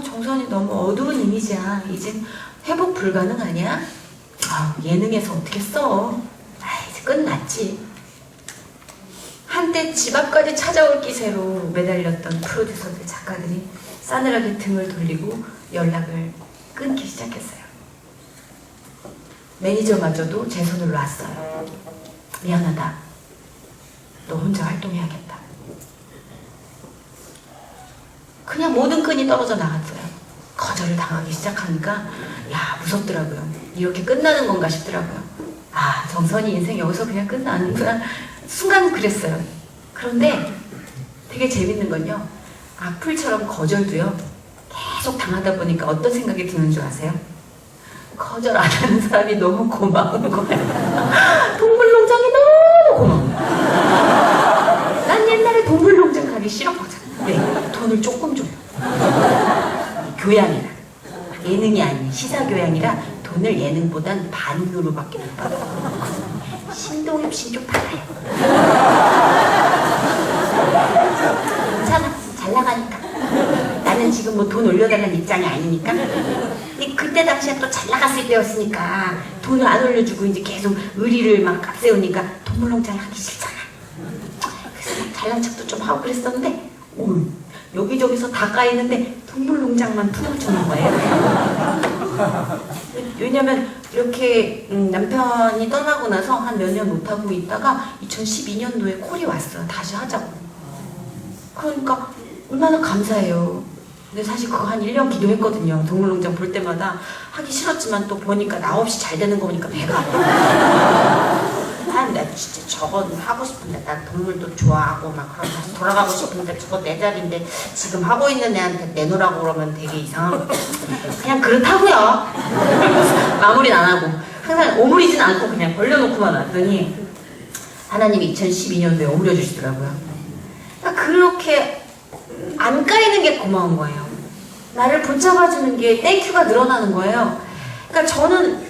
정선이 너무 어두운 이미지야. 이젠 회복 불가능하냐? 예능에서 어떻게 써? 이제 끝났지. 한때 집 앞까지 찾아올 기세로 매달렸던 프로듀서들, 작가들이 싸늘하게 등을 돌리고 연락을 끊기 시작했어요. 매니저마저도 제 손을 놨어요. 미안하다. 너 혼자 활동해야겠다. 그냥 모든 끈이 떨어져 나갔어요. 거절을 당하기 시작하니까 무섭더라고요. 이렇게 끝나는 건가 싶더라고요. 정선이 인생 여기서 그냥 끝나는구나. 순간 그랬어요. 그런데 되게 재밌는 건요. 악플처럼 거절도요. 계속 당하다 보니까 어떤 생각이 드는 줄 아세요? 거절 안 하는 사람이 너무 고마운 거예요. 동물농장이 너무 고마워. 난 옛날에 동물농장 가기 싫었거든. 네, 돈을 조금 줘요. 교양이라. 예능이 아닌 시사교양이라 돈을 예능보단 반으로밖에 못 받아요. 신동엽 씨 좀 받아요. 괜찮아, 잘 나가니까. 나는 지금 뭐 돈 올려달라는 입장이 아니니까. 근데 그때 당시에 또 잘 나갔을 때였으니까 돈을 안 올려주고 이제 계속 의리를 막 앞세우니까 동물농장 하기 싫잖아. 그래서 막 잘난 척도 좀 하고 그랬었는데 여기저기서 다 까이는데 동물농장만 풀어주는 거예요. 왜냐면 이렇게 남편이 떠나고 나서 한 몇 년 못하고 있다가 2012년도에 콜이 왔어요. 다시 하자고. 그러니까 얼마나 감사해요. 근데 사실 그거 한 1년 기도했거든요. 동물농장 볼 때마다 하기 싫었지만 또 보니까 나 없이 잘 되는 거 보니까 배가 아파. 나 진짜 저건 하고 싶은데 난 동물도 좋아하고 막 그런 다시 돌아가고 싶은데 저거 내 자리인데 지금 하고 있는 애한테 내놓으라고 그러면 되게 이상하고 그냥 그렇다고요. 마무리는 안 하고 항상 오므리진 않고 그냥 벌려놓고만 놨더니 하나님이 2012년도에 오므려 주시더라고요. 그러니까 그렇게 안 까이는 게 고마운 거예요. 나를 붙잡아주는 게 땡큐가 늘어나는 거예요. 그러니까 저는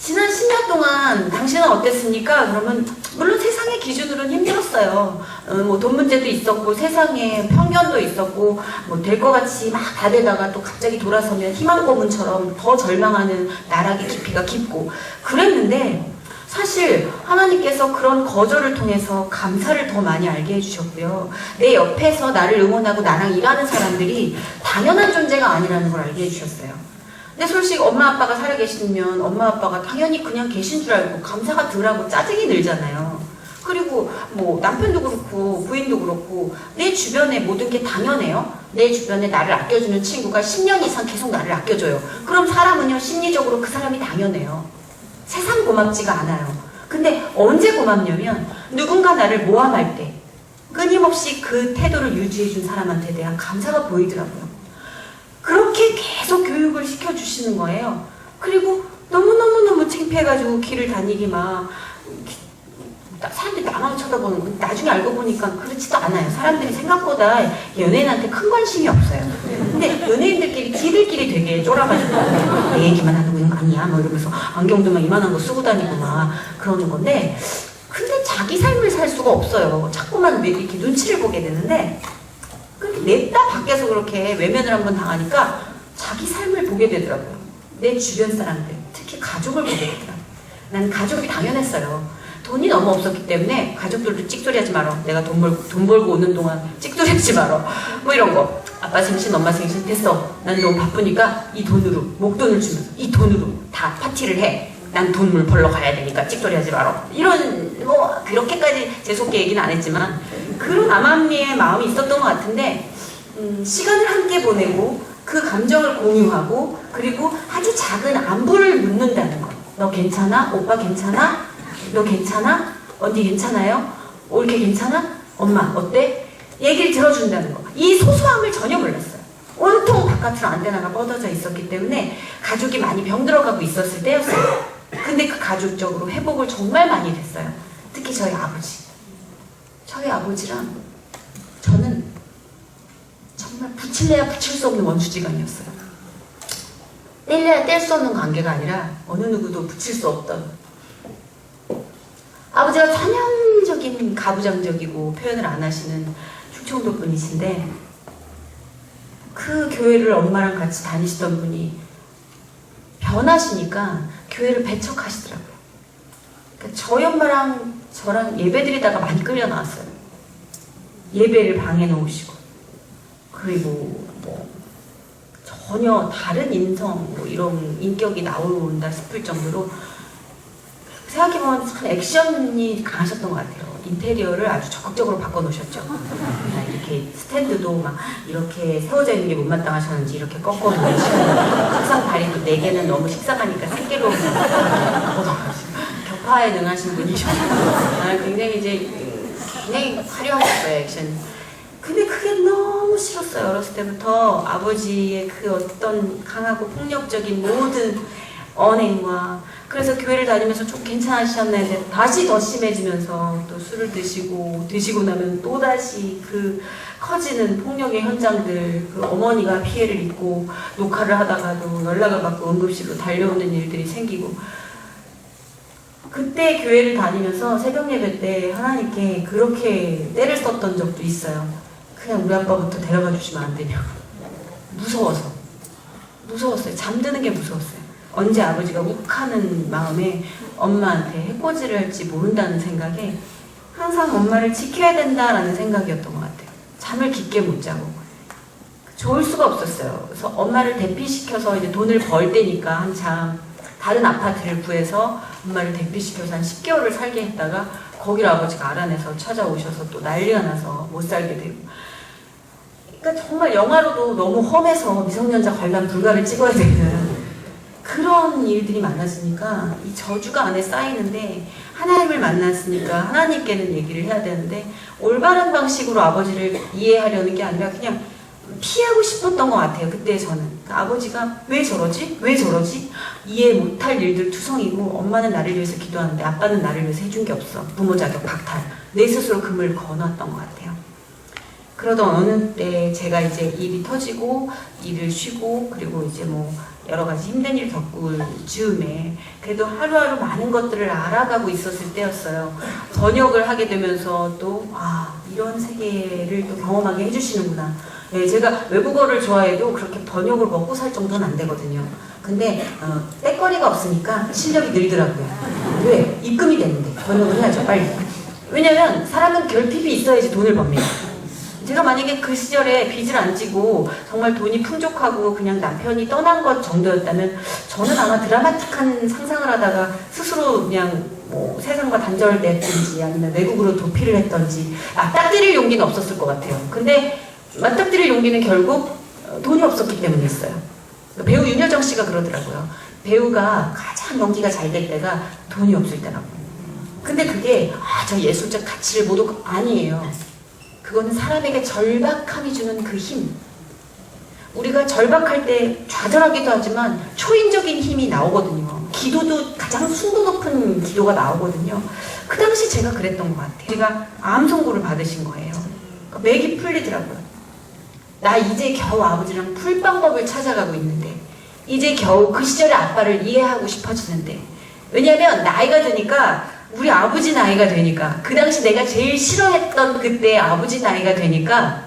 지난 10년 동안 당신은 어땠습니까? 그러면 물론 세상의 기준으로는 힘들었어요. 뭐 돈 문제도 있었고 세상에 편견도 있었고 뭐 될 것 같이 막 다 되다가 또 갑자기 돌아서면 희망 고문처럼 더 절망하는 나락의 깊이가 깊고 그랬는데 사실 하나님께서 그런 거절을 통해서 감사를 더 많이 알게 해주셨고요. 내 옆에서 나를 응원하고 나랑 일하는 사람들이 당연한 존재가 아니라는 걸 알게 해주셨어요. 근데 솔직히 엄마 아빠가 살아계시면 엄마 아빠가 당연히 그냥 계신 줄 알고 감사가 덜하고 짜증이 늘잖아요. 그리고 뭐 남편도 그렇고 부인도 그렇고 내 주변에 모든 게 당연해요. 내 주변에 나를 아껴주는 친구가 10년 이상 계속 나를 아껴줘요. 그럼 사람은요 심리적으로 그 사람이 당연해요. 세상 고맙지가 않아요. 근데 언제 고맙냐면 누군가 나를 모함할 때 끊임없이 그 태도를 유지해준 사람한테 대한 감사가 보이더라고요. 그렇게 계속 교육을 시켜주시는 거예요. 그리고 너무너무너무 창피해가지고 길을 다니기 막 사람들이 나만 쳐다보는 거 나중에 알고 보니까 그렇지도 않아요. 사람들이 생각보다 연예인한테 큰 관심이 없어요. 근데 연예인들끼리 지들끼리 되게 쫄아가지고 내 얘기만 하는 거 아니야? 뭐 이러면서 안경도 막 이만한 거 쓰고 다니고 막 그러는 건데 근데 자기 삶을 살 수가 없어요. 자꾸만 이렇게 눈치를 보게 되는데 그렇게 냅다 밖에서 그렇게 외면을 한번 당하니까 자기 삶을 보게 되더라고요. 내 주변 사람들, 특히 가족을 보게 되더라고요. 난 가족이 당연했어요. 돈이 너무 없었기 때문에 가족들도 찍소리하지 마라. 내가 돈 벌고 오는 동안 찍소리하지 마라. 뭐 이런 거. 아빠 생신, 엄마 생신 됐어. 난 너무 바쁘니까 이 돈으로 목돈을 주면서 이 돈으로 다 파티를 해. 난 돈을 벌러 가야 되니까 찍소리하지 마라. 이런 뭐 그렇게까지 재수없게 얘기는 안 했지만 그런 암암리의 마음이 있었던 것 같은데 시간을 함께 보내고 그 감정을 공유하고 그리고 아주 작은 안부를 묻는다는 거. 너 괜찮아? 오빠 괜찮아? 너 괜찮아? 언니 괜찮아요? 올케 괜찮아? 엄마 어때? 얘기를 들어준다는 거. 이 소소함을 전혀 몰랐어요. 온통 바깥으로 안테나가 뻗어져 있었기 때문에 가족이 많이 병들어가고 있었을 때였어요. 근데 그 가족적으로 회복을 정말 많이 됐어요. 특히 저희 아버지. 저희 아버지랑 저는 정말 붙일래야 붙일 수 없는 원수지간이었어요. 뗄래야 뗄 수 없는 관계가 아니라 어느 누구도 붙일 수 없던 아버지가 천연적인 가부장적이고 표현을 안 하시는 충청도 분이신데 그 교회를 엄마랑 같이 다니시던 분이 변하시니까 교회를 배척하시더라고요. 그러니까 저희 엄마랑 저랑 예배드리다가 많이 끌려 나왔어요. 예배를 방해 놓으시고 그리고 뭐 전혀 다른 인성 뭐 이런 인격이 나온다 싶을 정도로 생각해보면 참 액션이 강하셨던 것 같아요. 인테리어를 아주 적극적으로 바꿔놓으셨죠. 이렇게 스탠드도 막 이렇게 세워져 있는 게 못마땅하셨는지 이렇게 꺾어 놓으시고 책상 다리도 4개는 너무 식상하니까 3개로 바꿔놓으시고 격파에 능하신 분이셨고 굉장히 이제 굉장히 화려하셨어요, 액션이. 근데 그게 너무 싫었어요. 어렸을 때부터 아버지의 그 어떤 강하고 폭력적인 모든 언행과. 그래서 교회를 다니면서 좀 괜찮으셨는데 다시 더 심해지면서 또 술을 드시고 나면 또다시 그 커지는 폭력의 현장들, 그 어머니가 피해를 입고 녹화를 하다가도 연락을 받고 응급실로 달려오는 일들이 생기고. 그때 교회를 다니면서 새벽 예배 때 하나님께 그렇게 때를 썼던 적도 있어요. 그냥 우리 아빠부터 데려가 주시면 안 되냐고. 무서웠어요. 잠드는 게 무서웠어요. 언제 아버지가 욱하는 마음에 엄마한테 해코지를 할지 모른다는 생각에 항상 엄마를 지켜야 된다라는 생각이었던 것 같아요. 잠을 깊게 못 자고 좋을 수가 없었어요. 그래서 엄마를 대피시켜서 이제 돈을 벌 때니까 한참 다른 아파트를 구해서 엄마를 대피시켜서 한 10개월을 살게 했다가 거기를 아버지가 알아내서 찾아오셔서 또 난리가 나서 못 살게 되고. 그러니까 정말 영화로도 너무 험해서 미성년자 관람 불가를 찍어야 되는 그런 일들이 많아지니까 이 저주가 안에 쌓이는데, 하나님을 만났으니까 하나님께는 얘기를 해야 되는데 올바른 방식으로 아버지를 이해하려는 게 아니라 그냥 피하고 싶었던 것 같아요. 그때 저는 아버지가 왜 저러지? 이해 못할 일들 투성이고, 엄마는 나를 위해서 기도하는데 아빠는 나를 위해서 해준 게 없어. 부모 자격 박탈. 내 스스로 금을 거놨던 것 같아요. 그러던 어느 때 제가 이제 일이 터지고 일을 쉬고 그리고 이제 뭐 여러 가지 힘든 일 겪을 즈음에 그래도 하루하루 많은 것들을 알아가고 있었을 때였어요. 번역을 하게 되면서 또 이런 세계를 또 경험하게 해주시는구나. 네, 제가 외국어를 좋아해도 그렇게 번역을 먹고 살 정도는 안 되거든요. 근데 때거리가 없으니까 실력이 늘더라고요. 왜? 입금이 되는데 번역을 해야죠, 빨리. 왜냐면 사람은 결핍이 있어야지 돈을 법니다. 제가 만약에 그 시절에 빚을 안 지고 정말 돈이 풍족하고 그냥 남편이 떠난 것 정도였다면 저는 아마 드라마틱한 상상을 하다가 스스로 그냥 뭐 세상과 단절됐든지 아니면 외국으로 도피를 했던지 딱 때릴 용기는 없었을 것 같아요. 근데 맞닥뜨릴 용기는 결국 돈이 없었기 때문이었어요. 배우 윤여정 씨가 그러더라고요. 배우가 가장 연기가 잘 될 때가 돈이 없을 때라고. 근데 그게 저 예술적 가치를 모두 아니에요. 그거는 사람에게 절박함이 주는 그 힘. 우리가 절박할 때 좌절하기도 하지만 초인적인 힘이 나오거든요. 기도도 가장 순도 높은 기도가 나오거든요. 그 당시 제가 그랬던 것 같아요. 제가 암 선고를 받으신 거예요. 맥이 풀리더라고요. 나 이제 겨우 아버지랑 풀 방법을 찾아가고 있는데, 이제 겨우 그 시절의 아빠를 이해하고 싶어지는데, 왜냐면 나이가 드니까, 우리 아버지 나이가 되니까, 그 당시 내가 제일 싫어했던 그때 아버지 나이가 되니까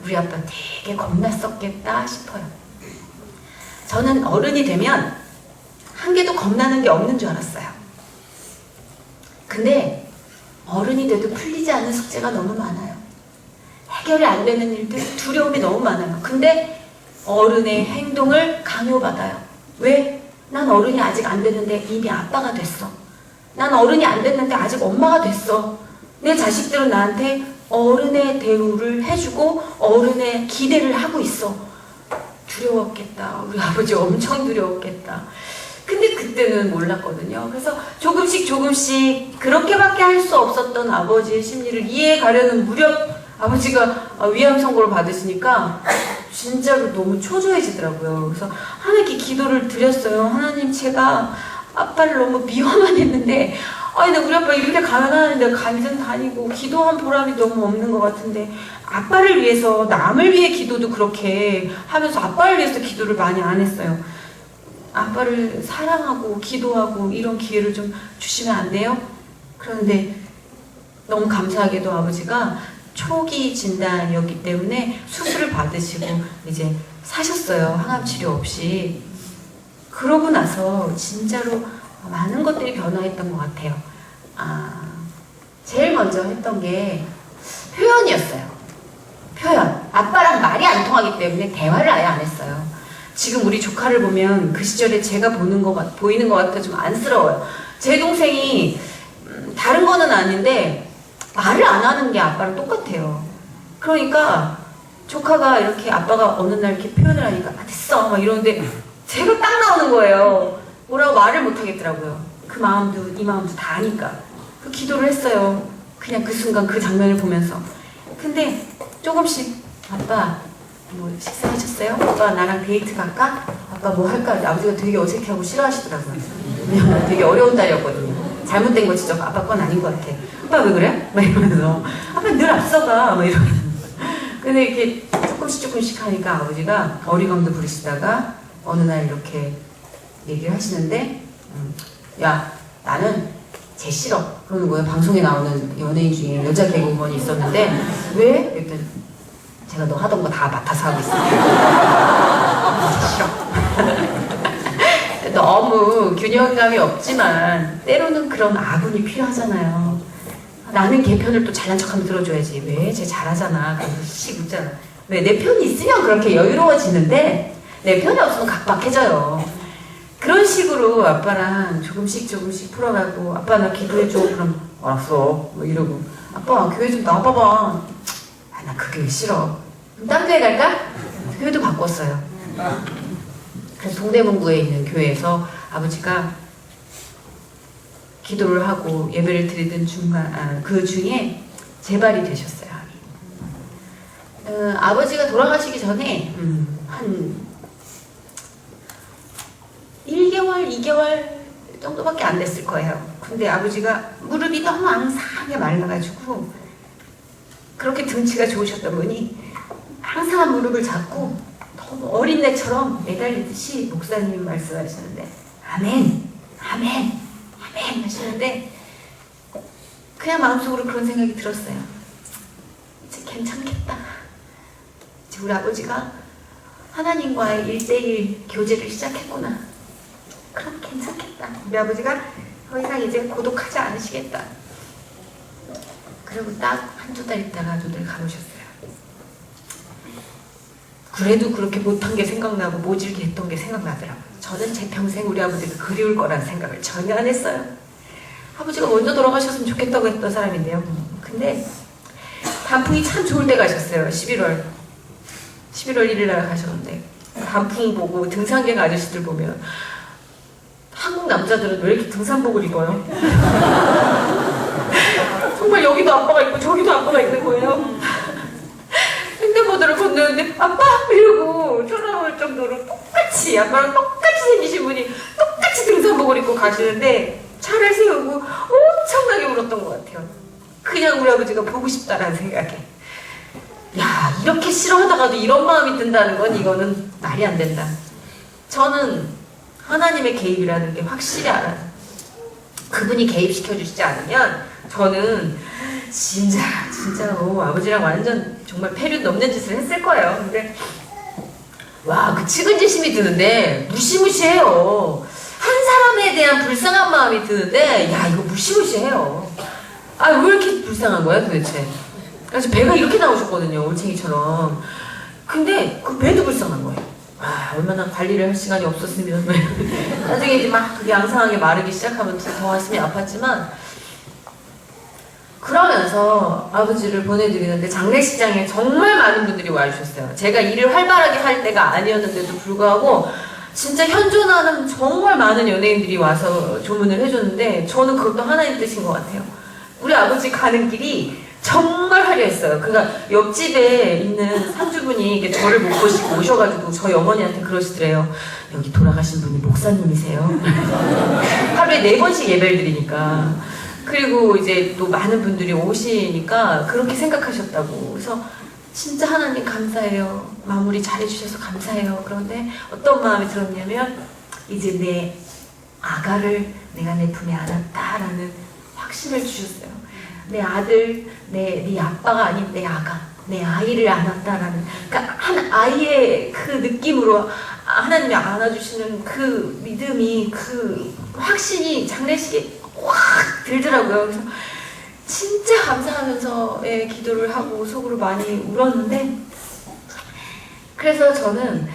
우리 아빠 되게 겁났었겠다 싶어요. 저는 어른이 되면 한 개도 겁나는 게 없는 줄 알았어요. 근데 어른이 돼도 풀리지 않는 숙제가 너무 많아요. 해결이 안 되는 일들, 두려움이 너무 많아요. 근데 어른의 행동을 강요받아요. 왜? 난 어른이 아직 안 됐는데 이미 아빠가 됐어. 난 어른이 안 됐는데 아직 엄마가 됐어. 내 자식들은 나한테 어른의 대우를 해주고 어른의 기대를 하고 있어. 두려웠겠다. 우리 아버지 엄청 두려웠겠다. 근데 그때는 몰랐거든요. 그래서 조금씩 그렇게밖에 할 수 없었던 아버지의 심리를 이해해 가려는 무렵 아버지가 위암 선고를 받으시니까 진짜로 너무 초조해지더라고요. 그래서 하나님께 기도를 드렸어요. 하나님, 제가 아빠를 너무 미워만 했는데, 근데 우리 아빠 이렇게 가난하는데 간증 다니고 기도한 보람이 너무 없는 것 같은데, 아빠를 위해서, 남을 위해 기도도 그렇게 하면서 아빠를 위해서 기도를 많이 안 했어요. 아빠를 사랑하고 기도하고 이런 기회를 좀 주시면 안 돼요? 그런데 너무 감사하게도 아버지가 초기 진단이었기 때문에 수술을 받으시고 이제 사셨어요. 항암 치료 없이. 그러고 나서 진짜로 많은 것들이 변화했던 것 같아요. 제일 먼저 했던 게 표현이었어요. 표현. 아빠랑 말이 안 통하기 때문에 대화를 아예 안 했어요. 지금 우리 조카를 보면 그 시절에 제가 보이는 것 같아 좀 안쓰러워요. 제 동생이 다른 거는 아닌데 말을 안 하는 게 아빠랑 똑같아요. 그러니까 조카가 이렇게 아빠가 어느 날 이렇게 표현을 하니까 됐어 막 이러는데 제가 딱 나오는 거예요. 뭐라고 말을 못 하겠더라고요. 그 마음도 이 마음도 다 아니까. 그 기도를 했어요. 그냥 그 순간 그 장면을 보면서. 근데 조금씩 아빠 뭐 식사하셨어요? 아빠 나랑 데이트 갈까? 아빠 뭐 할까? 아버지가 되게 어색해하고 싫어하시더라고요. 왜냐면 되게 어려운 딸이었거든요. 잘못된 거 지적 아빠 건 아닌 것 같아. 아빠 왜 그래? 막 이러면서 아빠 늘 앞서가 막 이러면서. 근데 이렇게 조금씩 하니까 아버지가 어리광도 부리시다가 어느 날 이렇게 얘기를 하시는데 야 나는 쟤 싫어 그러는 거예요. 방송에 나오는 연예인 중에 여자 개그우먼이 있었는데 왜? 그랬더니 제가 너 하던 거 다 맡아서 하고 있어요. 싫어. 너무 균형감이 없지만 때로는 그런 아군이 필요하잖아요. 나는 걔 편을 또 잘난 척하면 들어줘야지. 왜? 쟤 잘하잖아. 그래서 씩 웃잖아. 왜? 내 편이 있으면 그렇게 여유로워지는데 내 편이 없으면 각박해져요. 그런 식으로 아빠랑 조금씩 풀어가고 아빠 나 기도해줘. 그럼 알았어. 뭐 이러고 아빠 교회 좀 나와봐봐. 아, 나 그 교회 싫어. 그럼 딴 교회 갈까? 교회도 바꿨어요. 그래서 동대문구에 있는 교회에서 아버지가 기도를 하고 예배를 드리던 중간 그 중에 재발이 되셨어요. 아버지가 돌아가시기 전에 한 1개월, 2개월 정도밖에 안 됐을 거예요. 근데 아버지가 무릎이 너무 앙상하게 말라가지고 그렇게 등치가 좋으셨던 분이 항상 무릎을 잡고 너무 어린애처럼 매달리듯이 목사님이 말씀하시는데 아멘, 아멘, 아멘 하시는데 그냥 마음속으로 그런 생각이 들었어요. 이제 괜찮겠다. 이제 우리 아버지가 하나님과의 1대1 교제를 시작했구나. 그럼 괜찮겠다. 우리 아버지가 더 이상 이제 고독하지 않으시겠다. 그리고 딱 한두 달 있다가 눈을 감으셨어요. 그래도 그렇게 못한 게 생각나고 모질게 했던 게 생각나더라고요. 저는 제 평생 우리 아버지가 그리울 거라는 생각을 전혀 안 했어요. 아버지가 먼저 돌아가셨으면 좋겠다고 했던 사람인데요. 근데 단풍이 참 좋을 때 가셨어요. 11월 1일 날 가셨는데 단풍 보고 등산객 아저씨들 보면 한국 남자들은 왜 이렇게 등산복을 입어요? 정말 여기도 아빠가 있고 저기도 아빠가 있는 거예요. 횡단보도를 건너는데 아빠! 이러고 쳐다볼 정도로 똑같이 아빠랑 똑같이 생기신 분이 똑같이 등산복을 입고 가시는데 차를 세우고 엄청나게 울었던 것 같아요. 그냥 우리 아버지가 보고 싶다라는 생각에 야 이렇게 싫어하다가도 이런 마음이 든다는 건 이거는 말이 안 된다. 저는 하나님의 개입이라는 게 확실히 알아요. 그분이 개입시켜주시지 않으면 저는 진짜로 아버지랑 완전 정말 폐륜 넘는 짓을 했을 거예요. 근데 와 그 측은지심이 드는데 무시무시해요. 한 사람에 대한 불쌍한 마음이 드는데 야 이거 무시무시해요. 아 왜 이렇게 불쌍한 거야 도대체. 그래서 배가 이렇게 나오셨거든요. 올챙이처럼. 근데 그 배도 불쌍한 거예요. 아 얼마나 관리를 할 시간이 없었으면 나중에 이제 막 그게 앙상하게 마르기 시작하면 더 가슴이 아팠지만 그러면서 아버지를 보내드리는데 장례식장에 정말 많은 분들이 와주셨어요. 제가 일을 활발하게 할 때가 아니었는데도 불구하고 진짜 현존하는 정말 많은 연예인들이 와서 조문을 해줬는데 저는 그것도 하나님 뜻인 것 같아요. 우리 아버지 가는 길이 정말 화려했어요. 그러니까 옆집에 있는 상주분이 이렇게 저를 못 보시고 오셔가지고 저희 어머니한테 그러시더래요. 여기 돌아가신 분이 목사님이세요? 하루에 4번씩 예배를 드리니까. 그리고 이제 또 많은 분들이 오시니까 그렇게 생각하셨다고. 그래서 진짜 하나님 감사해요. 마무리 잘해주셔서 감사해요. 그런데 어떤 마음이 들었냐면 이제 내 아가를 내가 내 품에 안았다라는 확신을 주셨어요. 내 아들, 네 아빠가 아닌 내 아가, 내 아이를 안았다라는, 그러니까 한 아이의 그 느낌으로 하나님이 안아주시는 그 믿음이, 그 확신이 장례식에 확 들더라고요. 그래서 진짜 감사하면서 기도를 하고 속으로 많이 울었는데, 그래서 저는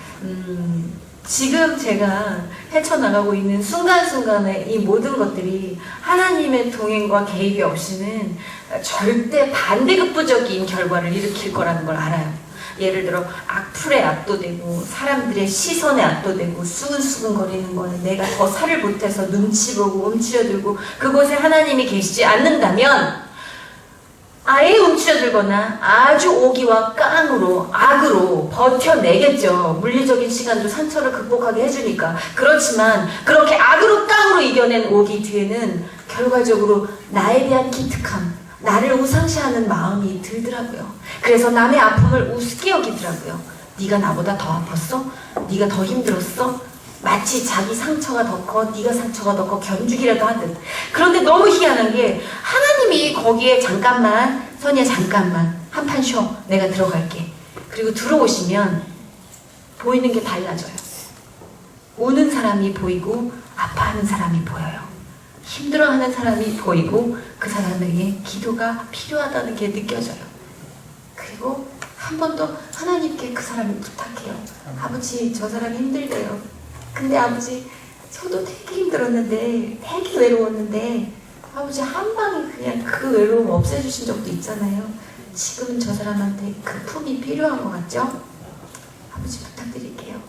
지금 제가 헤쳐나가고 있는 순간순간의 이 모든 것들이 하나님의 동행과 개입이 없이는 절대 반대급부적인 결과를 일으킬 거라는 걸 알아요. 예를 들어 악플에 압도되고 사람들의 시선에 압도되고 수근수근거리는 거는 내가 더 살을 못해서 눈치 보고 움츠려들고 그곳에 하나님이 계시지 않는다면 아예 움츠러들거나 아주 오기와 깡으로 악으로 버텨내겠죠. 물리적인 시간도 상처를 극복하게 해주니까. 그렇지만 그렇게 악으로 깡으로 이겨낸 오기 뒤에는 결과적으로 나에 대한 기특함, 나를 우상시하는 마음이 들더라고요. 그래서 남의 아픔을 우습게 여기더라고요. 네가 나보다 더 아팠어? 네가 더 힘들었어? 마치 자기 상처가 더 커, 네가 상처가 더 커 견주기라도 하듯. 그런데 너무 희한한 게 하나님이 거기에 잠깐만, 선이야 잠깐만 한 판 쉬어, 내가 들어갈게. 그리고 들어오시면 보이는 게 달라져요. 우는 사람이 보이고 아파하는 사람이 보여요. 힘들어하는 사람이 보이고 그 사람에게 기도가 필요하다는 게 느껴져요. 그리고 한 번 더 하나님께 그 사람을 부탁해요. 아버지, 저 사람이 힘들대요. 근데 아버지, 저도 되게 힘들었는데, 되게 외로웠는데, 아버지 한 방에 그냥 그 외로움 없애주신 적도 있잖아요. 지금 저 사람한테 그 품이 필요한 것 같죠? 아버지 부탁드릴게요.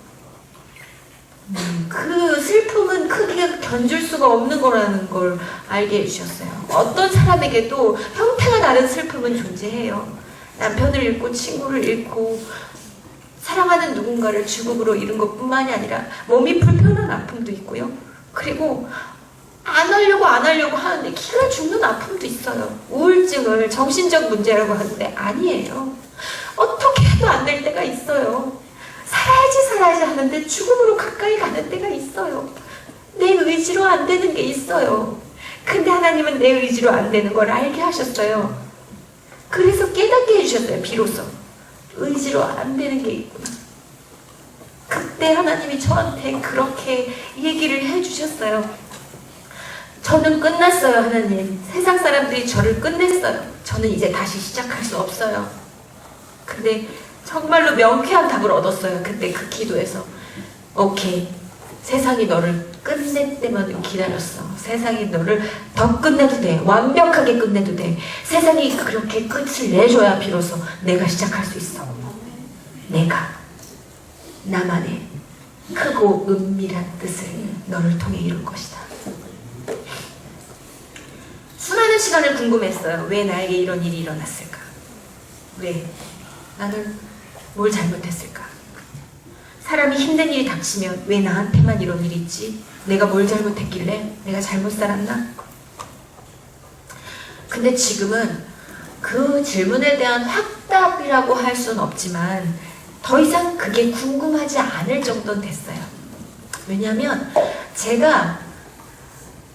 그 슬픔은 크게 견줄 수가 없는 거라는 걸 알게 해주셨어요. 어떤 사람에게도 형태가 다른 슬픔은 존재해요. 남편을 잃고 친구를 잃고 사랑하는 누군가를 죽음으로 잃은 것뿐만이 아니라 몸이 불편한 아픔도 있고요. 그리고 안 하려고 하는데 기가 죽는 아픔도 있어요. 우울증을 정신적 문제라고 하는데 아니에요. 어떻게 해도 안 될 때가 있어요. 살아야지 하는데 죽음으로 가까이 가는 때가 있어요. 내 의지로 안 되는 게 있어요. 근데 하나님은 내 의지로 안 되는 걸 알게 하셨어요. 그래서 깨닫게 해주셨어요. 비로소 의지로 안 되는 게 있구나. 그때 하나님이 저한테 그렇게 얘기를 해주셨어요. 저는 끝났어요. 하나님, 세상 사람들이 저를 끝냈어요. 저는 이제 다시 시작할 수 없어요. 근데 정말로 명쾌한 답을 얻었어요. 그때 그 기도에서. 오케이, 세상이 너를 끝낼 때만 기다렸어. 세상이 너를 더 끝내도 돼. 완벽하게 끝내도 돼. 세상이 그렇게 끝을 내줘야 비로소 내가 시작할 수 있어. 내가 나만의 크고 은밀한 뜻을 너를 통해 이룰 것이다. 수많은 시간을 궁금했어요. 왜 나에게 이런 일이 일어났을까? 왜? 나는 뭘 잘못했을까? 사람이 힘든 일이 닥치면 왜 나한테만 이런 일이 있지? 내가 뭘 잘못했길래? 내가 잘못 살았나? 근데 지금은 그 질문에 대한 확답이라고 할 수는 없지만 더 이상 그게 궁금하지 않을 정도는 됐어요. 왜냐하면 제가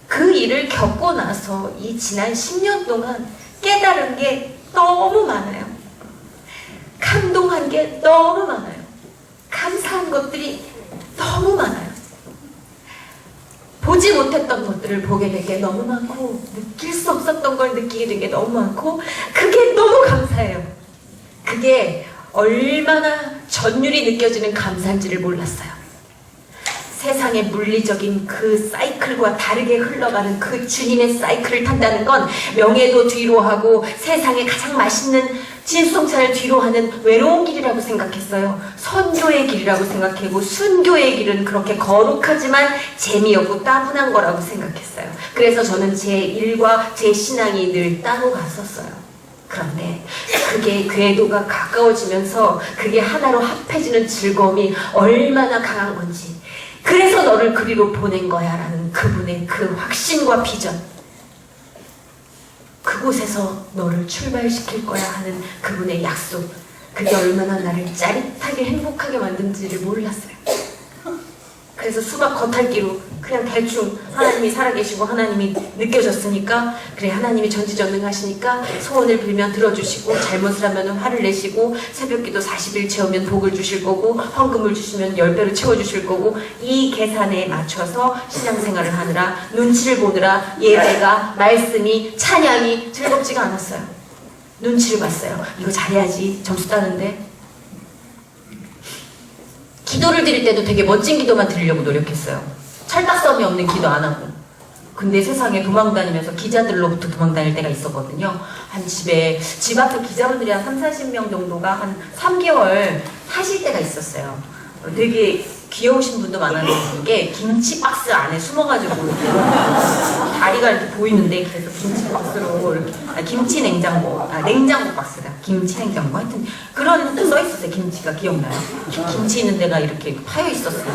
그 일을 겪고 나서 이 지난 10년 동안 깨달은 게 너무 많아요. 감동한 게 너무 많아요. 감사한 것들이 너무 많아요. 보지 못했던 것들을 보게 된 게 너무 많고, 느낄 수 없었던 걸 느끼게 된 게 너무 많고, 그게 너무 감사해요. 그게 얼마나 전율이 느껴지는 감사인지를 몰랐어요. 세상의 물리적인 그 사이클과 다르게 흘러가는 그 주님의 사이클을 탄다는 건 명예도 뒤로 하고 세상에 가장 맛있는 진수성찬을 뒤로 하는 외로운 길이라고 생각했어요. 선교의 길이라고 생각하고 순교의 길은 그렇게 거룩하지만 재미없고 따분한 거라고 생각했어요. 그래서 저는 제 일과 제 신앙이 늘 따로 갔었어요. 그런데 그게 궤도가 가까워지면서 그게 하나로 합해지는 즐거움이 얼마나 강한 건지, 그래서 너를 그리로 보낸 거야 라는 그분의 그 확신과 비전, 그곳에서 너를 출발시킬 거야 하는 그분의 약속, 그게 얼마나 나를 짜릿하게 행복하게 만든지를 몰랐어요. 그래서 수박 겉핥기로 그냥 대충 하나님이 살아계시고 하나님이 느껴졌으니까, 그래 하나님이 전지전능하시니까 소원을 빌면 들어주시고, 잘못을 하면 화를 내시고, 새벽기도 40일 채우면 복을 주실 거고, 헌금을 주시면 10배로 채워주실 거고, 이 계산에 맞춰서 신앙생활을 하느라, 눈치를 보느라 예배가, 말씀이, 찬양이 즐겁지가 않았어요. 눈치를 봤어요. 이거 잘해야지 점수 따는데. 기도를 드릴 때도 되게 멋진 기도만 드리려고 노력했어요. 철딱서이 없는 기도 안 하고. 근데 세상에 도망다니면서 기자들로부터 도망다닐 때가 있었거든요. 한 집 앞에 기자분들이 한 30, 40명 정도가 한 3개월 하실 때가 있었어요. 되게 귀여우신 분도 많았는데 이게 김치 박스 안에 숨어가지고 이렇게 다리가 이렇게 보이는데 그래서 김치 박스로 이렇게 김치 냉장고 냉장고 박스다 김치 냉장고 하여튼 그런 써 있었어요. 김치가 기억나요? 김치 있는 데가 이렇게 파여 있었어요.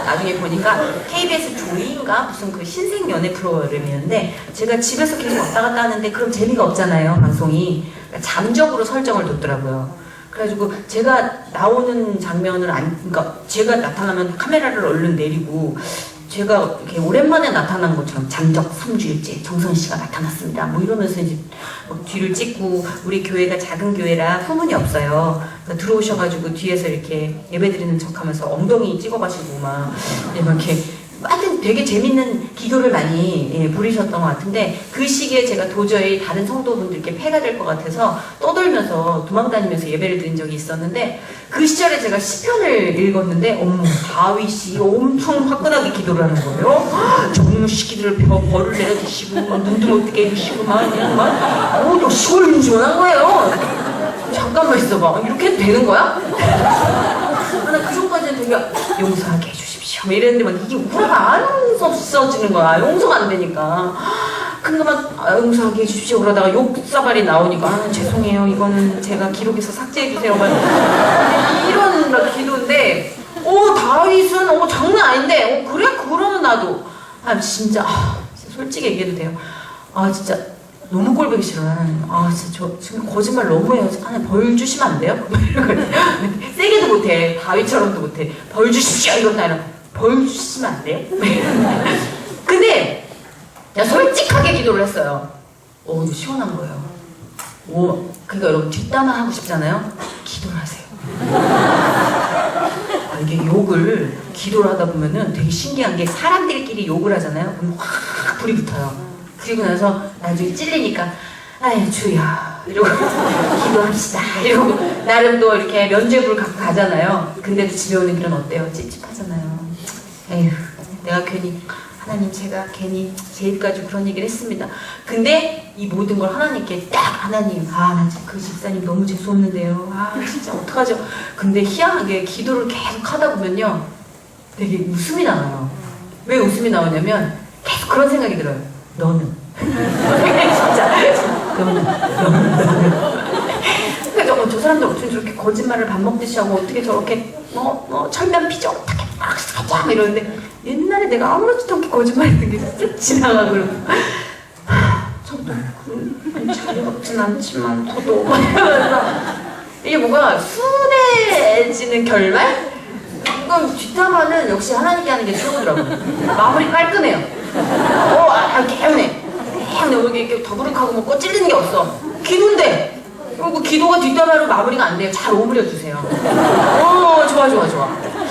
나중에 보니까 KBS 조이인가 무슨 그 신생 연애 프로그램이었는데 제가 집에서 계속 왔다 갔다 하는데 그럼 재미가 없잖아요 방송이. 그러니까 잠적으로 설정을 뒀더라고요. 그래가지고 제가 나오는 장면을 그러니까 제가 나타나면 카메라를 얼른 내리고 제가 이렇게 오랜만에 나타난 것처럼 잠적 3주일째 정선 씨가 나타났습니다. 뭐 이러면서 이제 뒤를 찍고 우리 교회가 작은 교회라 후문이 없어요. 그러니까 들어오셔가지고 뒤에서 이렇게 예배드리는 척하면서 엉덩이 찍어가시고 막 이렇게 하여튼 되게 재밌는 기도를 많이 부리셨던 것 같은데 그 시기에 제가 도저히 다른 성도분들께 폐가 될 것 같아서 떠돌면서 도망다니면서 예배를 드린 적이 있었는데 그 시절에 제가 시편을 읽었는데 어머 다윗이 엄청 화끈하게 기도를 하는 거예요. 정말 시기들을 벌을 내려주시고 눈도 못 뜨게 해주시고 막 시원시원한 거예요. 잠깐만 있어봐 이렇게 해도 되는 거야? 나 그 전까지는 되게 용서하게 해주십시오 뭐 이랬는데 막 이게 우라가 안 없어지는 거야. 용서가 안 되니까. 근데 막 용서하게 해주십시오 그러다가 욕사발이 나오니까 죄송해요 이거는 제가 기록에서 삭제해주세요 막 이런 막 기도인데 다윗은 장난 아닌데 그래? 그러면 나도 진짜 솔직히 얘기해도 돼요. 진짜 너무 꼴보기 싫어요. 하나님. 진짜 저 지금 거짓말 너무해요. 하나님 벌 주시면 안 돼요? 세게도 못해. 다윗처럼도 못해. 벌 주십시오. 이런 거 아니라 벌 주시면 안 돼요? 근데 그냥 솔직하게 기도를 했어요. 시원한 거예요. 그러니까 여러분 뒷담화 하고 싶잖아요. 기도를 하세요. 이게 욕을 기도를 하다 보면은 되게 신기한 게 사람들끼리 욕을 하잖아요. 그럼 확 불이 붙어요. 그리고 나서 나중에 찔리니까 아이 주여 이러고 기도합시다 이러고 나름 또 이렇게 면죄부를 갖고 가잖아요. 근데도 집에 오는 길은 어때요? 찝찝하잖아요. 에휴 내가 괜히 하나님 제가 괜히 제 입가지고 그런 얘기를 했습니다. 근데 이 모든 걸 하나님께 딱 하나님 나 진짜 그 집사님 너무 재수없는데요. 진짜 어떡하죠? 근데 희한하게 기도를 계속 하다 보면요 되게 웃음이 나와요. 왜 웃음이 나오냐면 계속 그런 생각이 들어요. 너는 진짜 너는 그러니까 저 사람들 어떻게 저렇게 거짓말을 밥 먹듯이 하고 어떻게 저렇게 철면 피죠 어떻게 막 이러는데 옛날에 내가 아무렇지도 않게 거짓말했던 게 쓱 지나가고 저도 잘 먹진 않지만 저도 이게 뭐가 순해지는 결말? 그럼 뒷담화는 역시 하나님께 하는 게 최고더라고요. 마무리 깔끔해요. 개운해. 여기 이렇게 더부룩하고 뭐 찔리는 게 없어. 기도인데. 그리고 기도가 뒷담화로 마무리가 안 돼요. 잘 오므려 주세요.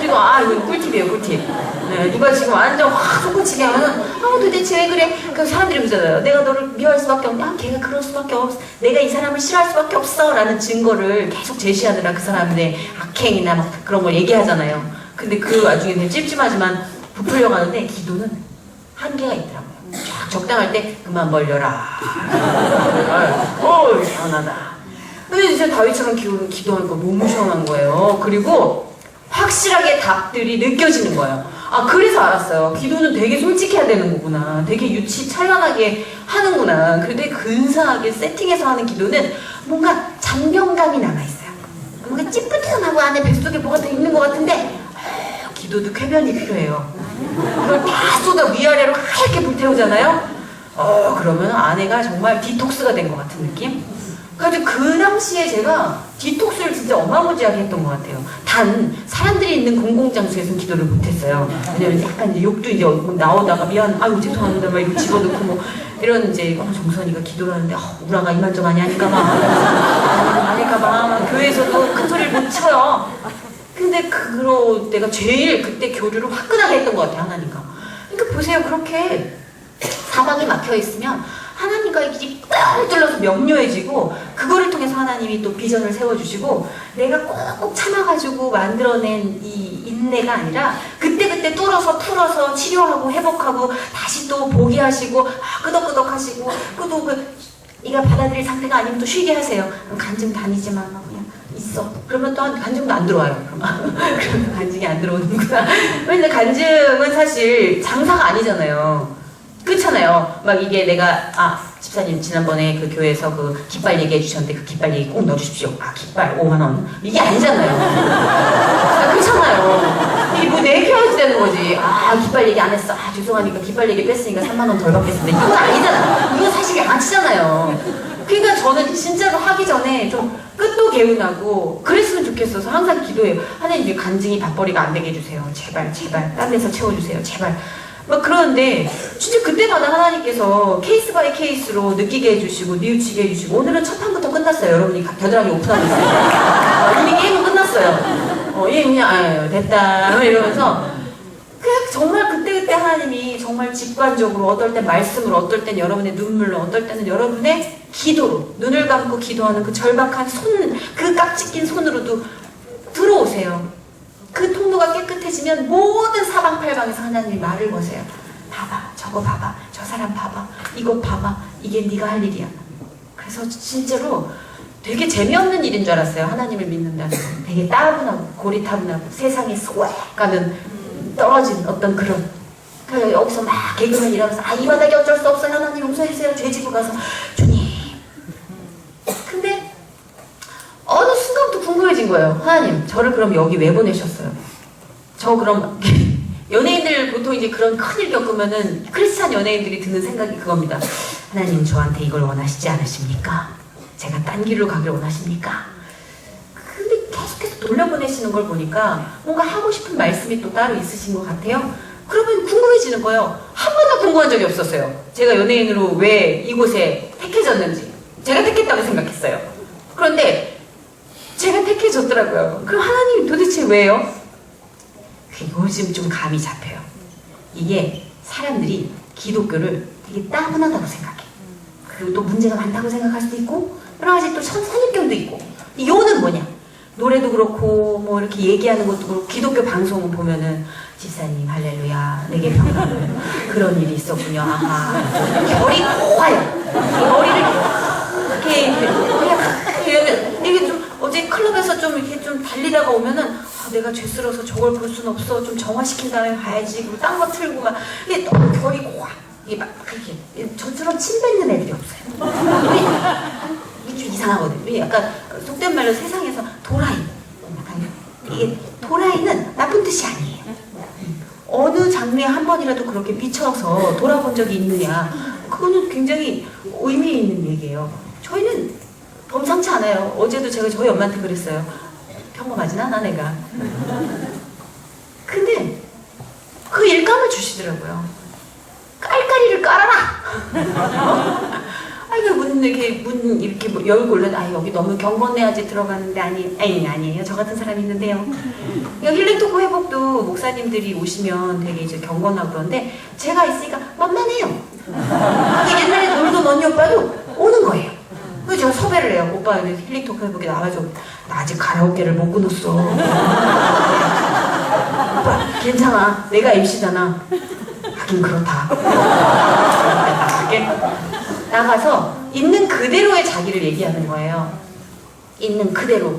좋아. 기도, 이거 꿀팁이에요, 꿀팁. 네, 이거 지금 완전 확 솟구치게 하면은, 도대체 왜 그래? 그 사람들이 그러잖아요. 내가 너를 미워할 수밖에 없냐? 걔가 그럴 수밖에 없어. 내가 이 사람을 싫어할 수밖에 없어. 라는 증거를 계속 제시하느라 그 사람의 악행이나 막 그런 걸 얘기하잖아요. 근데 그 와중에 되게 찝찝하지만 부풀려 가는데 기도는 한계가 있더라고요. 쫙 적당할 때 그만 벌려라. 시원하다. 근데 진짜 다윗처럼 기도하니까 너무 시원한 거예요. 그리고 확실하게 답들이 느껴지는 거예요. 그래서 알았어요. 기도는 되게 솔직해야 되는 거구나. 되게 유치찬란하게 하는구나. 그런데 근사하게 세팅해서 하는 기도는 뭔가 잔병감이 남아있어요. 뭔가 찌뿌듯하고 안에 뱃속에 뭐가 더 있는 것 같은데 기도도 쾌변이 필요해요. 그걸 다 쏟아 위아래로 하얗게 불태우잖아요. 그러면 아내가 정말 디톡스가 된 것 같은 느낌? 그래가지고 그 당시에 제가 디톡스를 진짜 어마무지하게 했던 것 같아요. 단 사람들이 있는 공공장소에서는 기도를 못했어요. 왜냐면 약간 이제 욕도 이제 나오다가 아유 죄송합니다 막 이거 집어넣고 뭐 이런 이제 정선이가 기도를 하는데 우라가 이만저만이 아닐까봐 교회에서도 큰 소리를 못 쳐요. 근데 내가 제일 그때 교류를 화끈하게 했던 것 같아요, 하나님과. 그러니까 보세요, 그렇게 사방이 막혀 있으면 하나님과 이게 뻥 뚫려서 명료해지고 그거를 통해서 하나님이 또 비전을 세워주시고 내가 꼭 참아가지고 만들어낸 이 인내가 아니라 그때그때 뚫어서 풀어서 치료하고 회복하고 다시 또 보게 하시고 끄덕끄덕 하시고 또 네가 받아들일 상태가 아니면 또 쉬게 하세요. 간 좀 다니지만 그냥 있어. 있어. 그러면 또 간증도 안 들어와요. 그러면 간증이 안 들어오는구나. 근데 간증은 사실 장사가 아니잖아요. 그렇잖아요. 막 이게 내가 집사님 지난번에 그 교회에서 그 깃발 얘기해 주셨는데 그 깃발 얘기 꼭 넣어주십시오. 깃발 5만원. 이게 아니잖아요. 그렇잖아요. 이게 뭐 내켜야지 되는 거지. 깃발 얘기 안 했어. 죄송하니까 깃발 얘기 뺐으니까 3만원 덜 받겠습니다. 이건 아니잖아. 이건 사실 양아치잖아요. 그러니까 저는 진짜로 하기 전에 좀 끝도 개운하고 그랬으면 좋겠어서 항상 기도해요. 하나님 간증이 밥벌이가 안 되게 해주세요. 제발 딴 데서 채워주세요. 제발. 막 그러는데 진짜 그때마다 하나님께서 케이스 바이 케이스로 느끼게 해주시고 뉘우치게 해주시고 오늘은 첫 판부터 끝났어요. 여러분이 겨드랑이 오픈하고 있어요. 이미 게임은 끝났어요. 그냥 됐다 이러면서 정말 그때 하나님이 정말 직관적으로 어떨 땐 말씀으로 어떨 땐 여러분의 눈물로 어떨 때는 여러분의 기도로 눈을 감고 기도하는 그 절박한 그 깍지 낀 손으로도 들어오세요. 그 통로가 깨끗해지면 모든 사방팔방에서 하나님이 말을 거세요. 봐봐, 저거 봐봐, 저 사람 봐봐, 이거 봐봐, 이게 네가 할 일이야. 그래서 진짜로 되게 재미없는 일인 줄 알았어요. 하나님을 믿는다는 건 되게 따분하고 고리타분하고 세상에 쏙 가는 떨어진 어떤 그런 여기서 막 개그맨 이러면서 이 바닥에 어쩔 수 없어요. 하나님 용서해주세요. 죄지고 가서 주님. 근데 어느 순간부터 궁금해진 거예요. 하나님 저를 그럼 여기 왜 보내셨어요? 저 그럼 연예인들 보통 이제 그런 큰일 겪으면은 크리스찬 연예인들이 드는 생각이 그겁니다. 하나님 저한테 이걸 원하시지 않으십니까? 제가 딴 길로 가길 원하십니까? 근데 계속해서 돌려보내시는 걸 보니까 뭔가 하고 싶은 말씀이 또 따로 있으신 것 같아요. 그러면 궁금해지는 거예요. 한 번도 궁금한 적이 없었어요. 제가 연예인으로 왜 이곳에 택해졌는지. 제가 택했다고 생각했어요. 그런데 제가 택해졌더라고요. 그럼 하나님이 도대체 왜요? 요즘 좀 감이 잡혀요. 이게 사람들이 기독교를 되게 따분하다고 생각해. 그리고 또 문제가 많다고 생각할 수도 있고 여러 가지 또 선입견도 있고. 이 요는 뭐냐? 노래도 그렇고 뭐 이렇게 얘기하는 것도 그렇고 기독교 방송을 보면은 집사님 할렐루야 내게 평안을 그런 일이 있었군요. 결이 고와요. 머리를 이렇게 좀 어제 클럽에서 좀 이렇게 좀 달리다가 오면은 내가 죄스러워서 저걸 볼 수는 없어. 좀 정화시킨 다음에 봐야지. 그리고 딴 거 틀고 막 이게 너무 결이 고와. 이게 막 그렇게 저처럼 침 뱉는 애들이 없어요. 이게 좀 이상하거든요. 약간 속된 말로 세상에서 도라이. 약간 이게 도라이는 나쁜 뜻이 아니에요. 어느 장르에 한 번이라도 그렇게 미쳐서 돌아본 적이 있느냐. 그거는 굉장히 의미 있는 얘기예요. 저희는 범상치 않아요. 어제도 제가 저희 엄마한테 그랬어요. 평범하진 않아 내가. 근데 그 일감을 주시더라고요. 깔깔이를 깔아라. 문 이렇게 열고 올려. 여기 너무 경건해야지 들어가는데 아니에요. 저 같은 사람이 있는데요. 힐링 토크 회복도 목사님들이 오시면 되게 이제 경건하고 그런데 제가 있으니까 만만해요. 옛날에 놀던 언니 오빠도 오는 거예요. 그래서 제가 섭외를 해요. 오빠 힐링 토크 회복에 나와줘. 나 아직 가라오케를 못 끊었어. 오빠 괜찮아. 내가 MC잖아. 하긴 그렇다. 나가서 있는 그대로의 자기를 얘기하는 거예요. 있는 그대로.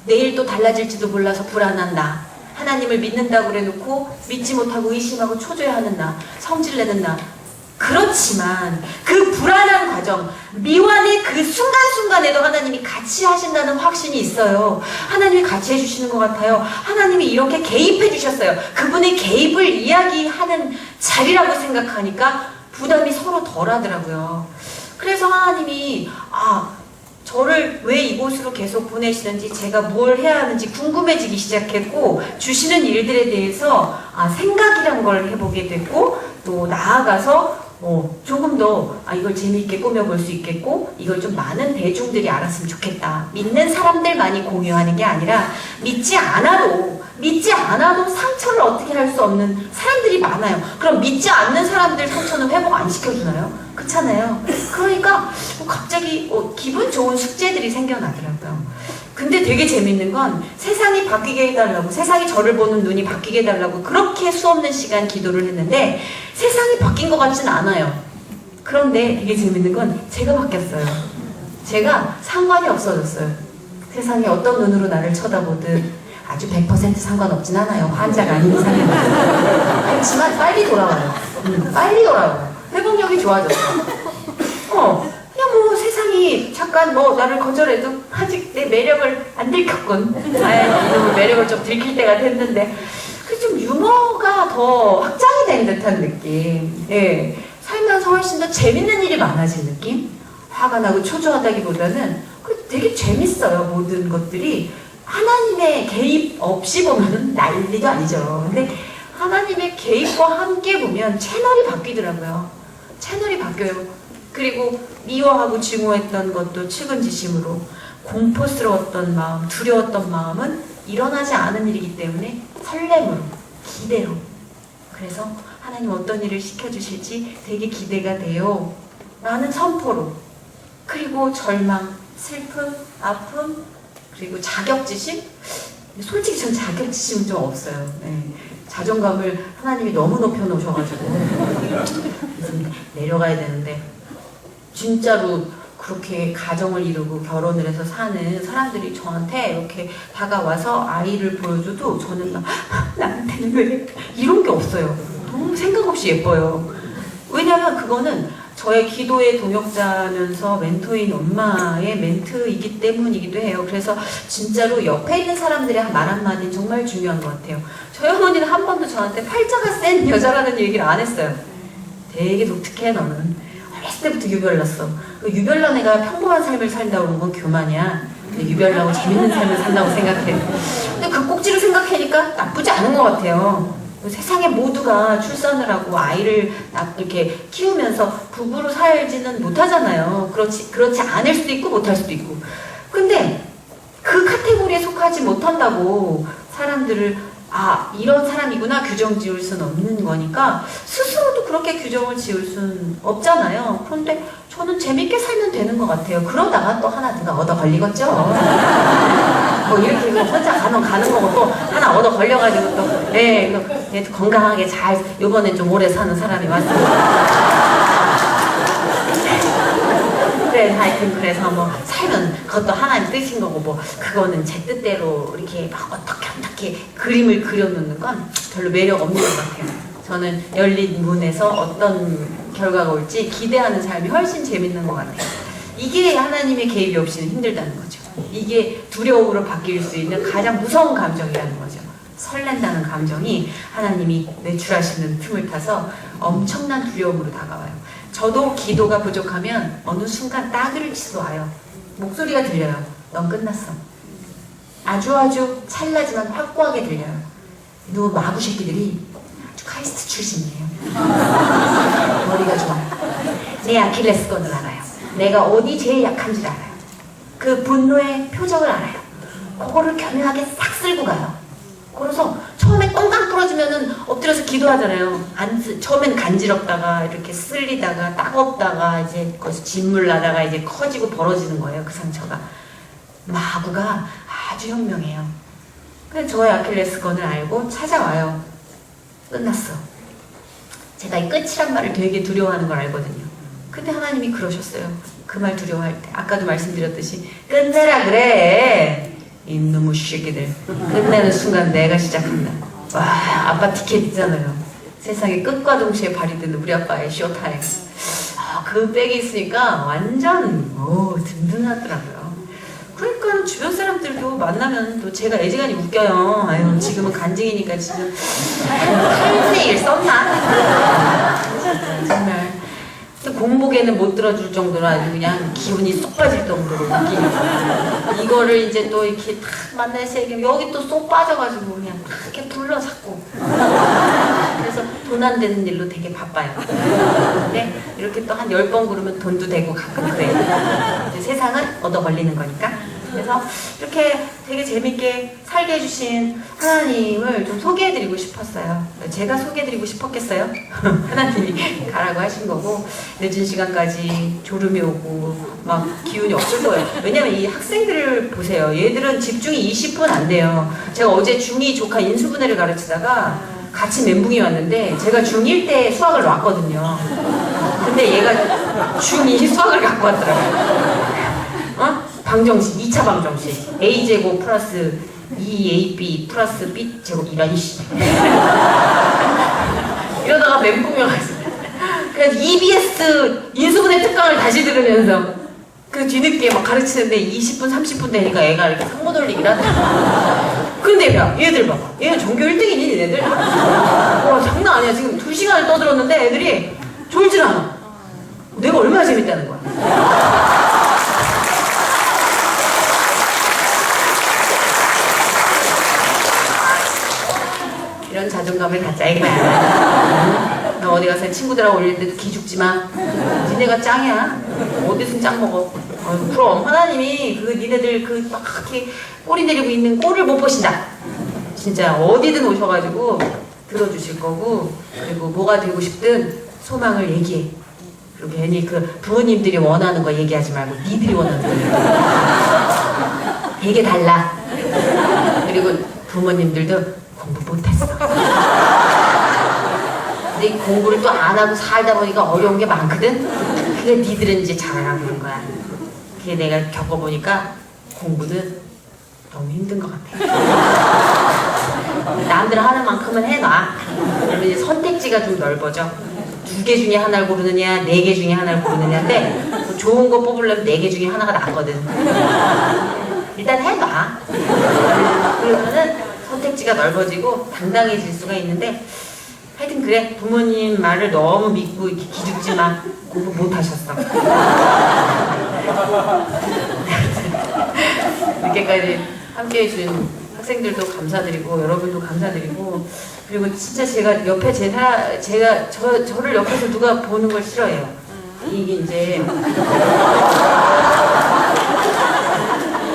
내일 또 달라질지도 몰라서 불안한 나. 하나님을 믿는다고 그래놓고 믿지 못하고 의심하고 초조해하는 나. 성질내는 나. 그렇지만 그 불안한 과정, 미완의 그 순간순간에도 하나님이 같이 하신다는 확신이 있어요. 하나님이 같이 해주시는 것 같아요. 하나님이 이렇게 개입해 주셨어요. 그분의 개입을 이야기하는 자리라고 생각하니까 부담이 서로 덜 하더라고요. 그래서 하나님이 저를 왜 이곳으로 계속 보내시는지 제가 뭘 해야 하는지 궁금해지기 시작했고 주시는 일들에 대해서 생각이란 걸 해보게 됐고 또 나아가서 조금 더 이걸 재미있게 꾸며볼 수 있겠고 이걸 좀 많은 대중들이 알았으면 좋겠다. 믿는 사람들만이 공유하는 게 아니라 믿지 않아도 상처를 어떻게 할 수 없는 사람들이 많아요. 그럼 믿지 않는 사람들 상처는 회복 안 시켜주나요? 그렇잖아요. 그러니까 갑자기 기분 좋은 숙제들이 생겨나더라고요. 근데 되게 재밌는 건 세상이 바뀌게 해달라고, 세상이 저를 보는 눈이 바뀌게 해달라고 그렇게 수없는 시간 기도를 했는데 세상이 바뀐 것 같진 않아요. 그런데 되게 재밌는 건 제가 바뀌었어요. 제가 상관이 없어졌어요. 세상에 어떤 눈으로 나를 쳐다보든 아주 100% 상관없진 않아요. 환자가 아닌 이상은. 그렇지만 빨리 돌아와요. 빨리 돌아와요. 회복력이 좋아졌어. 그냥 뭐 세상이 잠깐 뭐 나를 거절해도 아직 내 매력을 안 들켰군. 이놈의 매력을 좀 들킬 때가 됐는데 그 좀 유머가 더 확장이 된 듯한 느낌. 예, 살면서 훨씬 더 재밌는 일이 많아진 느낌? 화가 나고 초조하다기보다는 되게 재밌어요. 모든 것들이 하나님의 개입 없이 보면은 난리도 아니죠. 근데 하나님의 개입과 함께 보면 채널이 바뀌더라고요. 채널이 바뀌어요. 그리고 미워하고 증오했던 것도 측은지심으로, 공포스러웠던 마음, 두려웠던 마음은 일어나지 않은 일이기 때문에 설렘으로, 기대로. 그래서 하나님 어떤 일을 시켜주실지 되게 기대가 돼요. 라는 선포로. 그리고 절망, 슬픔, 아픔, 그리고 자격지심? 솔직히 전 자격지심은 좀 없어요. 네. 자존감을 하나님이 너무 높여놓으셔가지고 내려가야 되는데 진짜로 그렇게 가정을 이루고 결혼을 해서 사는 사람들이 저한테 이렇게 다가와서 아이를 보여줘도 저는 막 나한테는 왜 이런 게 없어요. 너무 생각 없이 예뻐요. 왜냐면 그거는 저의 기도의 동역자면서 멘토인 엄마의 멘트이기 때문이기도 해요. 그래서 진짜로 옆에 있는 사람들의 말 한마디는 정말 중요한 것 같아요. 저희 어머니는 한 번도 저한테 팔자가 센 여자라는 얘기를 안 했어요. 되게 독특해 너는. 어렸을 때부터 유별났어. 유별난 애가 평범한 삶을 산다고 그런 건 교만이야. 근데 유별나고 재밌는 삶을 산다고 생각해. 근데 그 꼭지를 생각하니까 나쁘지 않은 것 같아요. 세상에 모두가 출산을 하고 아이를 이렇게 키우면서 부부로 살지는 못하잖아요. 그렇지 않을 수도 있고 못할 수도 있고. 근데 그 카테고리에 속하지 못한다고 사람들을 이런 사람이구나 규정 지을 수는 없는 거니까 스스로도 그렇게 규정을 지을 수는 없잖아요. 그런데 저는 재밌게 살면 되는 것 같아요. 그러다가 또 하나 누가 얻어 걸리겠죠. 뭐 이렇게 혼자 가는 거고 또 하나 얻어 걸려가지고 또 건강하게 잘 요번엔 좀 오래 사는 사람이 왔습니다. 네, 하여튼 그래서 뭐 살면 그것도 하나님 뜻인 거고 뭐 그거는 제 뜻대로 이렇게 막 어떻게 그림을 그려놓는 건 별로 매력 없는 것 같아요. 저는 열린 문에서 어떤 결과가 올지 기대하는 삶이 훨씬 재밌는 것 같아요. 이게 하나님의 개입이 없이는 힘들다는 거죠. 이게 두려움으로 바뀔 수 있는 가장 무서운 감정이라는 거죠. 설렌다는 감정이 하나님이 내출하시는 틈을 타서 엄청난 두려움으로 다가와요. 저도 기도가 부족하면 어느 순간 따귀를 치서 와요. 목소리가 들려요. 넌 끝났어. 아주 찰나지만 확고하게 들려요. 너 마구 새끼들이 아주 카이스트 출신이에요. 머리가 좋아. 내 아킬레스건을 알아요. 내가 어디 제일 약한지를 알아요. 그 분노의 표정을 알아요. 그거를 교묘하게 싹 쓸고 가요. 그래서 처음에 꽁강 부러지면은 엎드려서 기도하잖아요. 처음엔 간지럽다가 이렇게 쓸리다가 따갑다가 이제 거기서 진물 나다가 이제 커지고 벌어지는 거예요. 그 상처가. 마구가 아주 현명해요. 그래서 저의 아킬레스건을 알고 찾아와요. 끝났어. 제가 이 끝이란 말을 되게 두려워하는 걸 알거든요. 근데 하나님이 그러셨어요. 그 말 두려워할 때. 아까도 말씀드렸듯이 끝내라 그래. 이놈의 새끼들. 끝내는 순간 내가 시작한다. 와, 아빠 티켓 있잖아요. 세상의 끝과 동시에 발휘되는 우리 아빠의 쇼타임. 그 백이 있으니까 완전 든든하더라고요. 그러니까 주변 사람들도 만나면 또 제가 애지간히 웃겨요. 아유, 지금은 간증이니까 지금 탈세일 썼나? 정말. 공복에는 못 들어줄 정도로 아주 그냥 기운이 쏙 빠질 정도로 웃기니까 이거를 이제 또 이렇게 탁 만나서 여기 또 쏙 빠져가지고 그냥 탁 이렇게 불러 잡고 그래서 돈 안 되는 일로 되게 바빠요. 근데 이렇게 또 한 10번 그러면 돈도 되고 가끔 그래요. 이제 세상은 얻어 걸리는 거니까. 그래서 이렇게 되게 재밌게 살게 해주신 하나님을 좀 소개해드리고 싶었어요. 제가 소개해드리고 싶었겠어요? 하나님이 가라고 하신 거고 늦은 시간까지 졸음이 오고 막 기운이 없을 거예요. 왜냐면 이 학생들을 보세요. 얘들은 집중이 20분 안 돼요. 제가 어제 중2 조카 인수분해를 가르치다가 같이 멘붕이 왔는데 제가 중1 때 수학을 놨거든요. 근데 얘가 중2 수학을 갖고 왔더라고요. 방정식, 2차 방정식. a제곱 플러스 2ab 플러스 b제곱 이라니 씨. 이러다가 멘붕이 와가지고. 그래서 EBS 인수분해 특강을 다시 들으면서 그 뒤늦게 막 가르치는데 20분, 30분 되니까 애가 이렇게 상모 돌리기를 하더라고. 근데 야, 얘들 봐봐. 얘는 전교 1등이니, 얘네들? 와, 장난 아니야. 지금 2시간을 떠들었는데 애들이 졸질 않아. 내가 얼마나 재밌다는 거야. 이런 자존감을 갖자 이거야. 너 어디 가서 친구들하고 올릴 때도 기죽지 마. 니네가 짱이야. 어디서 짱 먹어. 그럼 하나님이 그 니네들 그 막 이렇게 꼬리 내리고 있는 꼴을 못 보신다. 진짜 어디든 오셔가지고 들어주실 거고, 그리고 뭐가 되고 싶든 소망을 얘기해. 그리고 괜히 그 부모님들이 원하는 거 얘기하지 말고 니들이 원하는 거 얘기해. 이게 달라. 그리고 부모님들도 공부 못했어. 근데 공부를 또 안 하고 살다 보니까 어려운 게 많거든? 그게 니들은 이제 잘하라고 그런 거야. 그게 내가 겪어보니까 공부는 너무 힘든 것 같아. 남들 하는 만큼은 해놔. 그러면 이제 선택지가 좀 넓어져. 2개 중에 하나를 고르느냐, 4개 중에 하나를 고르느냐인데, 뭐 좋은 거 뽑으려면 4개 중에 하나가 낫거든. 일단 해놔. 그러면은 선택지가 넓어지고 당당해질 수가 있는데, 하여튼 그래. 부모님 말을 너무 믿고 이렇게 기죽지 마. 공부 못 하셨어. 늦게까지 함께 해준 학생들도 감사드리고, 여러분도 감사드리고, 그리고 진짜 제가 옆에 저를 옆에서 누가 보는 걸 싫어해요. 이게 이제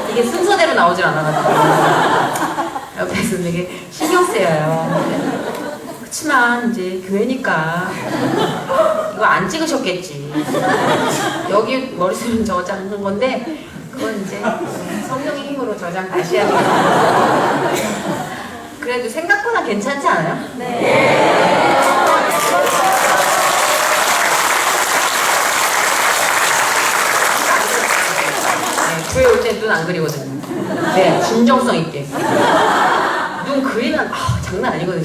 이게 순서대로 나오질 않아가지고 옆에서 되게 신경 쓰여요. 그렇지만 이제 교회니까 이거 안 찍으셨겠지. 여기 머릿속은 저장한 건데 그건 이제 성령의 힘으로 저장 다시 해야 돼요. 그래도 생각보다 괜찮지 않아요? 네. 교회 올 때 눈 안 그리거든요. 네, 진정성 있게. 눈 그리면 장난 아니거든요.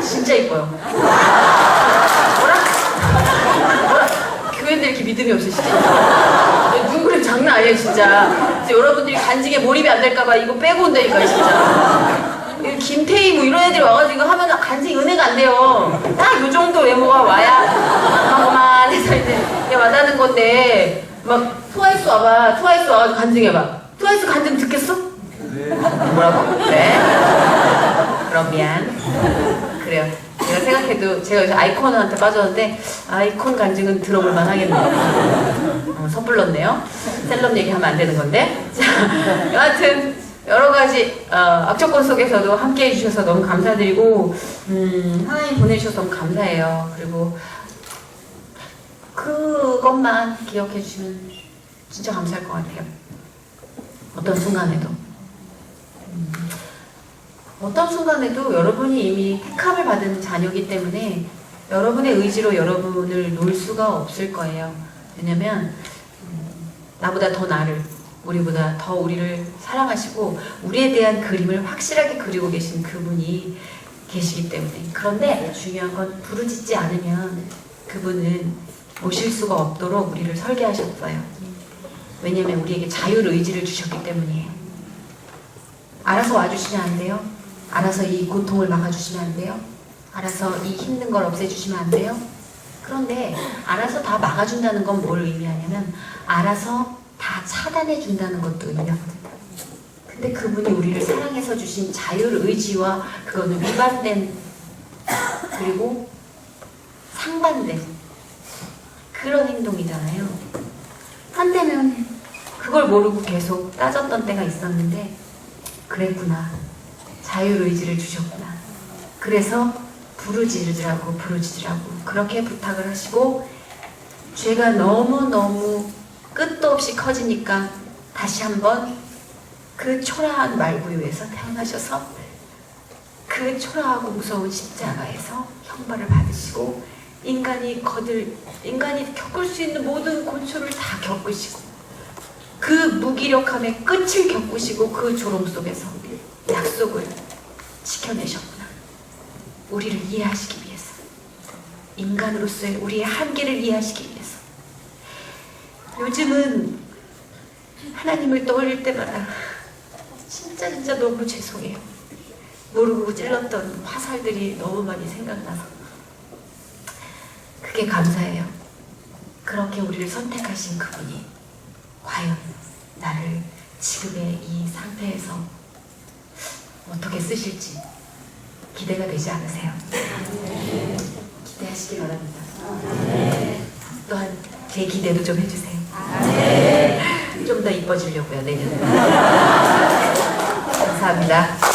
진짜 이뻐요. 뭐라? 교회인데 이렇게 믿음이 없으시죠? 눈 그림 장난 아니에요, 진짜. 여러분들이 간직에 몰입이 안 될까봐 이거 빼고 온다니까, 진짜. 김태희 뭐 이런 애들이 와가지고 이거 하면 간직 은혜가 안 돼요. 딱 요 정도 외모가 와야 한번만 해서 이제 와닿는 건데, 막 트와이스 와봐. 트와이스 와가지고 간증해봐. 트와이스 간증 듣겠어? 네. 뭐라고? 네. 그럼 미안. 그래요. 제가 생각해도 제가 요새 아이콘한테 빠졌는데 아이콘 간증은 들어볼만 하겠네요. 섣불렀네요. 셀럽 얘기하면 안 되는 건데. 자, 여하튼 여러 가지 악조건 속에서도 함께 해주셔서 너무 감사드리고 하나님 보내주셔서 너무 감사해요. 그리고 그것만 기억해 주시면 진짜 감사할 것 같아요. 어떤 순간에도 어떤 순간에도 여러분이 이미 택함을 받은 자녀이기 때문에 여러분의 의지로 여러분을 놓을 수가 없을 거예요. 왜냐면 나보다 더 나를, 우리보다 더 우리를 사랑하시고 우리에 대한 그림을 확실하게 그리고 계신 그분이 계시기 때문에. 그런데 중요한 건 부르짖지 않으면 그분은 오실 수가 없도록 우리를 설계하셨어요. 왜냐면 우리에게 자율의지를 주셨기 때문이에요. 알아서 와주시면 안 돼요? 알아서 이 고통을 막아주시면 안 돼요? 알아서 이 힘든 걸 없애주시면 안 돼요? 그런데 알아서 다 막아준다는 건 뭘 의미하냐면 알아서 다 차단해준다는 것도 의미하거든요. 근데 그분이 우리를 사랑해서 주신 자율의지와 그거는 위반된 그리고 상반된 그런 행동이잖아요. 한때는 그걸 모르고 계속 따졌던 때가 있었는데 그랬구나. 자율의지를 주셨구나. 그래서 부르짖으라고 그렇게 부탁을 하시고 죄가 너무너무 끝도 없이 커지니까 다시 한번 그 초라한 말구유에서 태어나셔서 그 초라하고 무서운 십자가에서 형벌을 받으시고 인간이 겪을 수 있는 모든 고초를 다 겪으시고 그 그 무기력함의 끝을 겪으시고 그 조롱 속에서 약속을 지켜내셨구나. 우리를 이해하시기 위해서, 인간으로서의 우리의 한계를 이해하시기 위해서. 요즘은 하나님을 떠올릴 때마다 진짜 너무 죄송해요. 모르고 찔렀던 화살들이 너무 많이 생각나서 그게 감사해요. 그렇게 우리를 선택하신 그분이 과연 나를 지금의 이 상태에서 어떻게 쓰실지 기대가 되지 않으세요? 기대하시기 바랍니다. 또한 제 기대도 좀 해주세요. 좀 더 이뻐지려고요, 내년에. 감사합니다.